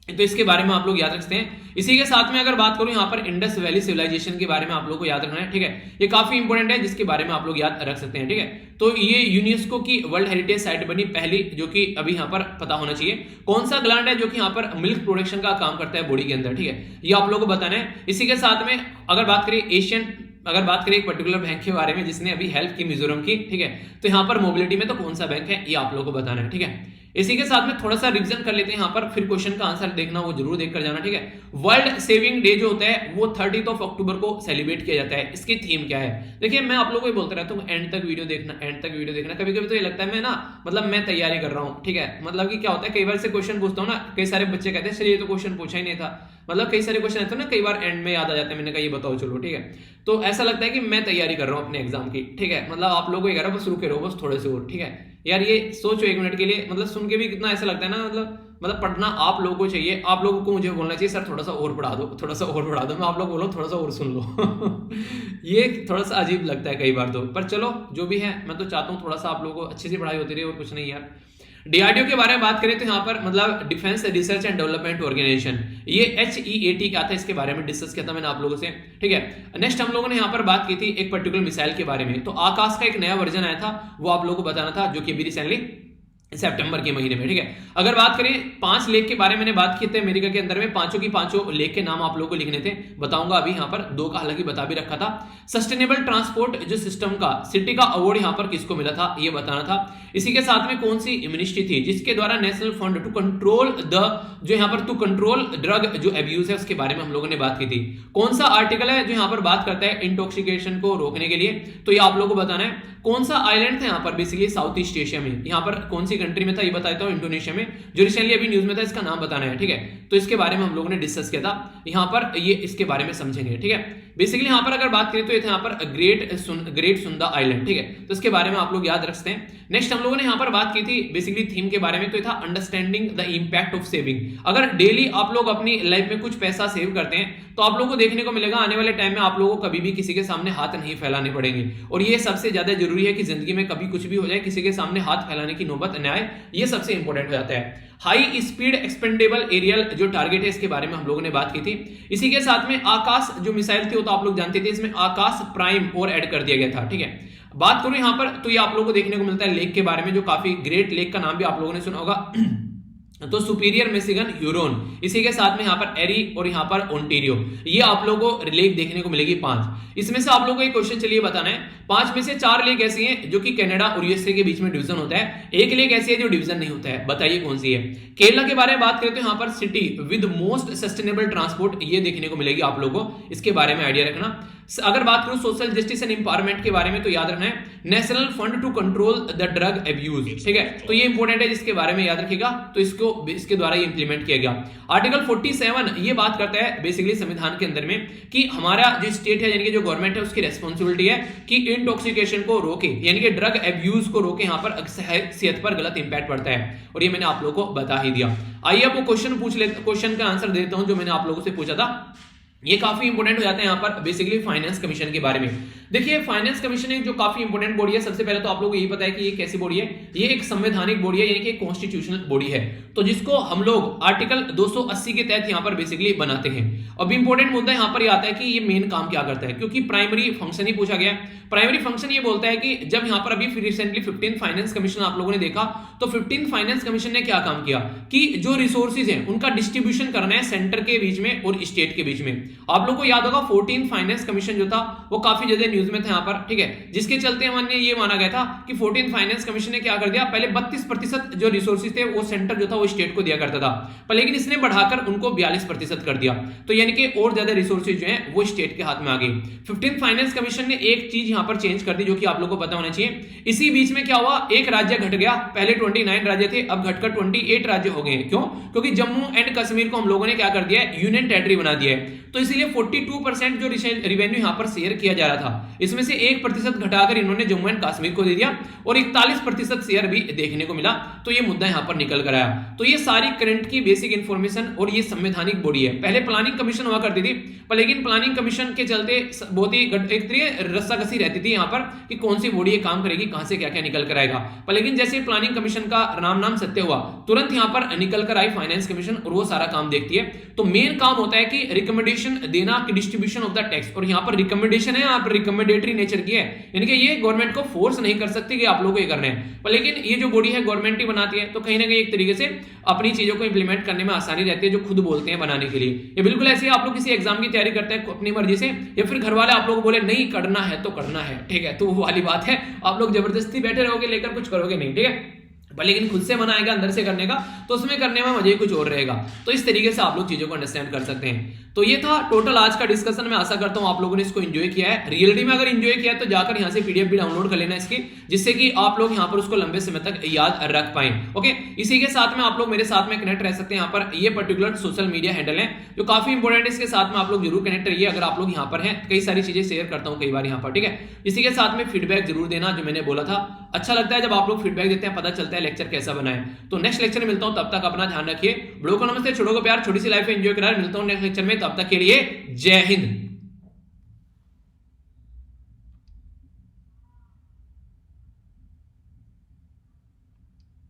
तो इसके बारे में आप लोग याद रखते हैं। इसी के साथ में अगर बात करूं यहाँ पर इंडस वैली सिविलाइजेशन के बारे में आप लोग को याद रखना है, ठीक है। ये काफी इंपॉर्टेंट है जिसके बारे में आप लोग याद रख सकते हैं, ठीक है। तो ये यूनेस्को की वर्ल्ड हेरिटेज साइट बनी पहली, जो कि अभी यहाँ पर पता होना चाहिए। कौन सा ग्लैंड है जो कि यहाँ पर मिल्क प्रोडक्शन का काम करता है बॉडी के अंदर, ठीक है, ये आप लोग को बताना है। इसी के साथ में अगर बात करें एक पर्टिकुलर बैंक के बारे में जिसने अभी हेल्प की मिजोरम की, ठीक है, तो यहाँ पर मोबिलिटी में तो कौन सा बैंक है ये आप लोग को बताना है, ठीक है। इसी के साथ में थोड़ा सा रिवीजन कर लेते हैं यहाँ पर, फिर क्वेश्चन का आंसर देखना वो जरूर देख कर जाना, ठीक है। वर्ल्ड सेविंग डे जो होता है वो 30 अक्टूबर को सेलिब्रेट किया जाता है। इसकी थीम क्या है, देखिए मैं आप लोगों को बोलता रहता हूँ एंड तक वीडियो देखना। कभी कभी तो ये लगता है मैं ना मतलब मैं तैयारी कर रहा हूँ, ठीक है। मतलब कि क्या होता है, कई बार से क्वेश्चन पूछता हूँ ना, कई सारे बच्चे कहते हैं सर ये तो क्वेश्चन पूछा ही नहीं था, मतलब कई सारे क्वेश्चन आते हैं ना, कई बार एंड में याद आ जाते हैं, मैंने कहा ये बताओ चलो, ठीक है। तो ऐसा लगता है कि मैं तैयारी कर रहा हूँ अपने एग्जाम की, ठीक है। मतलब आप लोगों को कह रहा हूँ बस रुके रहो, बस थोड़े से और, ठीक है यार। ये सोचो 1 मिनट के लिए, मतलब सुन के भी कितना ऐसा लगता है ना, मतलब पढ़ना आप लोगों को चाहिए, आप लोगों को मुझे बोलना चाहिए सर थोड़ा सा और पढ़ा दो, थोड़ा सा और पढ़ा दो, मैं आप लोग बोलो थोड़ा सा और सुन लो। ये थोड़ा सा अजीब लगता है कई बार तो, पर चलो जो भी है, मैं तो चाहता हूँ थोड़ा सा आप लोगों को अच्छी सी पढ़ाई होती रही और कुछ नहीं यार। डीआरडीओ के बारे में बात करें तो यहाँ पर मतलब defence research and development organisation, ये HEAT क्या था इसके बारे में डिस्कस किया था मैंने आप लोगों से, ठीक है। नेक्स्ट हम लोगों ने यहाँ पर बात की थी एक पर्टिकुलर मिसाइल के बारे में, तो आकाश का एक नया वर्जन आया था, वो आप लोगों को बताना था, जो कि अभी रिसेंटली सितंबर के महीने में, ठीक है। अगर बात करें 5 लेक के बारे में मैंने बात की थी अमेरिका के अंदर में, पांचों की पांचों लेक के नाम आप लोगों को लिखने थे, बताऊंगा अभी यहाँ पर 2 का हालांकि बता भी रखा था। सस्टेनेबल ट्रांसपोर्ट जो सिस्टम का सिटी का अवार्ड यहाँ पर किसको मिला था ये बताना था। इसी के साथ में कौन सी मिनिस्ट्री थी जिसके द्वारा national fund to control drug जो एब्यूज है उसके बारे में हम लोगों ने बात की थी। कौन सा आर्टिकल है जो यहाँ पर बात करता है इंटॉक्सिकेशन को रोकने के लिए, तो ये आप लोगों को बताना है। कौन सा आइलैंड था यहाँ पर बेसिकली साउथ ईस्ट एशिया में, यहाँ पर कौन सी कंट्री में था ये बताता हूं, इंडोनेशिया में, जो रिसेंटली अभी न्यूज में था, इसका नाम बताना है, ठीक है। तो इसके बारे में हम लोगों ने डिस्कस किया था, यहाँ पर ये इसके बारे में समझेंगे, ठीक है। बेसिकली यहाँ पर अगर बात करें तो ये था यहाँ पर ग्रेट सुंदा आइलैंड, ठीक है। तो इसके बारे में आप लोग याद रखते हैं। नेक्स्ट हम लोगों ने यहाँ पर बात की थी बेसिकली थीम के बारे में, तो ये था understanding the impact of saving. अगर डेली आप लोग अपनी लाइफ में कुछ पैसा सेव करते हैं तो आप लोगों को देखने को मिलेगा आने वाले टाइम में आप लोगों को कभी भी किसी के सामने हाथ नहीं फैलाने पड़ेंगे। और ये सबसे ज्यादा जरूरी है कि जिंदगी में कभी कुछ भी हो जाए किसी के सामने हाथ फैलाने की नौबत न आए, ये सबसे इंपॉर्टेंट हो जाता है। हाई स्पीड एक्सपेंडेबल एरियल जो टारगेट है इसके बारे में हम लोगों ने बात की थी। इसी के साथ में आकाश जो मिसाइल थी वो तो आप लोग जानते थे, इसमें आकाश प्राइम और ऐड कर दिया गया था, ठीक है। बात करूं यहां पर तो ये आप लोगों को देखने को मिलता है लेक के बारे में, जो काफी ग्रेट लेक का नाम भी आप लोगों ने सुना होगा तो सुपीरियर मिशिगन ह्यूरोन, इसी के साथ में यहाँ पर एरी और यहाँ पर ओंटेरियो, ये आप लोगों को लेक देखने को मिलेगी 5। इसमें से आप लोगों को एक क्वेश्चन चलिए बताना है, 5 में से 4 लेक ऐसी हैं जो कि कनाडा और यूएसए के बीच में डिवीजन होता है, एक लेक ऐसी है जो डिवीजन नहीं होता है, बताइए कौन सी है। केरला के बारे में बात करें तो यहाँ पर city with most sustainable transport ये देखने को मिलेगी आप लोगों को, इसके बारे में आइडिया रखना। अगर बात करूं सोशल जस्टिस एंड एम्पावरमेंट के बारे में तो याद रखना है national fund to control the drug abuse, ठीक है। तो ये इंपॉर्टेंट है, जिसके बारे में याद रखिएगा, तो इसके द्वारा ये इंप्लीमेंट किया गया। आर्टिकल 47 ये बात करता है बेसिकली संविधान के अंदर में कि हमारा जो स्टेट है यानी कि जो गवर्नमेंट है उसकी रेस्पॉन्सिबिलिटी है कि इंटॉक्सिकेशन को रोके यानी कि ड्रग एब्यूज को रोके, यहाँ पर सेहत पर गलत इंपैक्ट पड़ता है, और ये मैंने आप लोगों को बता ही दिया। आइए अब वो क्वेश्चन का आंसर देता हूं जो मैंने आप लोगों से पूछा था। ये काफी इंपॉर्टेंट हो जाता है यहाँ पर बेसिकली फाइनेंस कमीशन के बारे में। देखिए फाइनेंस कमीशन एक जो काफी इंपॉर्टेंट बॉडी है, सबसे पहले तो आप लोगों को यही पता है कि ये कैसी बॉडी है, ये एक संवैधानिक बॉडी है यानी कि कॉन्स्टिट्यूशनल बॉडी है, तो जिसको हम लोग आर्टिकल 280 के तहत यहाँ पर बेसिकली बनाते हैं। अब इंपॉर्टेंट मुद्दा यहाँ पर आता है कि ये मेन काम क्या करता है, क्योंकि प्राइमरी फंक्शन ही पूछा गया। प्राइमरी फंक्शन ये बोलता है कि जब यहाँ पर अभी रिसेंटली 15th फाइनेंस कमीशन आप लोगों ने देखा, तो 15th फाइनेंस कमीशन ने क्या काम किया कि जो रिसोर्सेज हैं उनका डिस्ट्रीब्यूशन करना है सेंटर के बीच में और स्टेट के बीच में। आप लोगों को याद होगा 14th फाइनेंस कमीशन जो था वो काफी ज्यादा न्यूज में था यहाँ पर, ठीक है, जिसके चलते हमने ये माना गया था कि 14th फाइनेंस कमीशन ने क्या कर दिया, पहले 32% जो रिसोर्सेज थे वो सेंटर जो था वो स्टेट को दिया करता था, पर लेकिन इसने बढ़ाकर उनको 42% कर दिया, तो यानी कि और ज्यादा रिसोर्सेज जो है वो स्टेट के हाथ में आ गई। 15th फाइनेंस कमीशन ने एक चीज यहाँ पर चेंज कर दी जो कि आप लोगों को पता होना चाहिए। इसी बीच में क्या हुआ, एक राज्य घट गया, पहले 29 राज्य थे, अब घटकर 28 राज्य हो गए। क्यों? क्योंकि जम्मू एंड कश्मीर को हम लोगों ने क्या कर दिया है, यूनियन टेरिटरी बना दिया है, तो इसीलिए 42% जो रिवेन्यू यहाँ पर शेयर किया जा रहा था, इसमें से 1% घटाकर इन्होंने जम्मू एंड कश्मीर को दे दिया और 41% शेयर भी देखने को मिला, तो ये मुद्दा यहाँ पर निकल कर आया। तो ये सारी करंट की बेसिक इंफॉर्मेशन और ये संवैधानिक बॉडी है। पहले प्लानिंग कमीशन हुआ करती थी, पर लेकिन प्लानिंग कमीशन के चलते बहुत ही एक तरह रस्साकसी रहती थी यहाँ पर कि कौन सी बॉडी काम करेगी, कहां से क्या क्या निकल कर आएगा, पर लेकिन जैसे प्लानिंग कमीशन का नाम सत्य हुआ, तुरंत यहाँ पर निकल कर आई फाइनेंस कमीशन और वो सारा काम देखती है। तो मेन काम होता है कि रिकमेंडेशन देना कि डिस्ट्रीब्यूशन ऑफ द टैक्स, और यहाँ पर रिकमेंडेशन है, यहाँ पर रिकमेंडेटरी नेचर की है, यानी कि ये गवर्नमेंट को फोर्स नहीं कर सकती कि आप लोगों को ये करना है, पर लेकिन ये जो बॉडी है गवर्नमेंट ही बनाती है, तो कहीं ना कहीं एक तरीके से अपनी चीजों को इंप्लीमेंट करने में आसानी रहती है, जो खुद बोलते हैं बनाने के लिए। ये बिल्कुल ऐसे ही आप लोग किसी एग्जाम की तैयारी करते हैं अपनी मर्जी से, या फिर घर वाले आप लोगों को बोले नहीं करना है तो करना है, ठीक है, तो वो वाली बात है, आप लोग जबरदस्ती बैठे रहोगे लेकर कुछ करोगे नहीं, ठीक है, पर लेकिन खुद से मन आएगा अंदर से करने का, तो उसमें करने में मजे कुछ और रहेगा। तो इस तरीके से आप लोग चीजों को अंडरस्टैंड कर सकते हैं। तो ये था टोटल आज का डिस्कशन। मैं आशा करता हूं आप लोगों ने इसको एंजॉय किया है। रियलिटी में अगर एंजॉय किया है तो जाकर यहां से पीडीएफ भी डाउनलोड कर लेना इसकी, जिससे कि आप लोग यहां पर उसको लंबे समय तक याद रख पाएं। ओके, इसी के साथ में आप लोग मेरे साथ में कनेक्ट रह सकते हैं। यहाँ पर ये पर्टिकुलर सोशल मीडिया हैंडल है जो काफी इंपॉर्टेंट है, इसके साथ में आप लोग जरूर कनेक्ट रहिए। अगर आप लोग यहाँ पर हैं, कई सारी चीजें शेयर करता हूँ कई बार यहाँ पर, ठीक है। इसी के साथ में फीडबैक जरूर देना, जो मैंने बोला था, अच्छा लगता है जब आप लोग फीडबैक देते हैं, पता चलता है लेक्चर कैसा बना है। तो नेक्स्ट लेक्चर में मिलता हूं, तब तक अपना ध्यान रखिए। बड़ों को नमस्ते, छोटों को प्यार, छोटी सी लाइफ एंजॉय करा। मिलता हूं नेक्स्ट लेक्चर में, तब तक के लिए जय हिंद।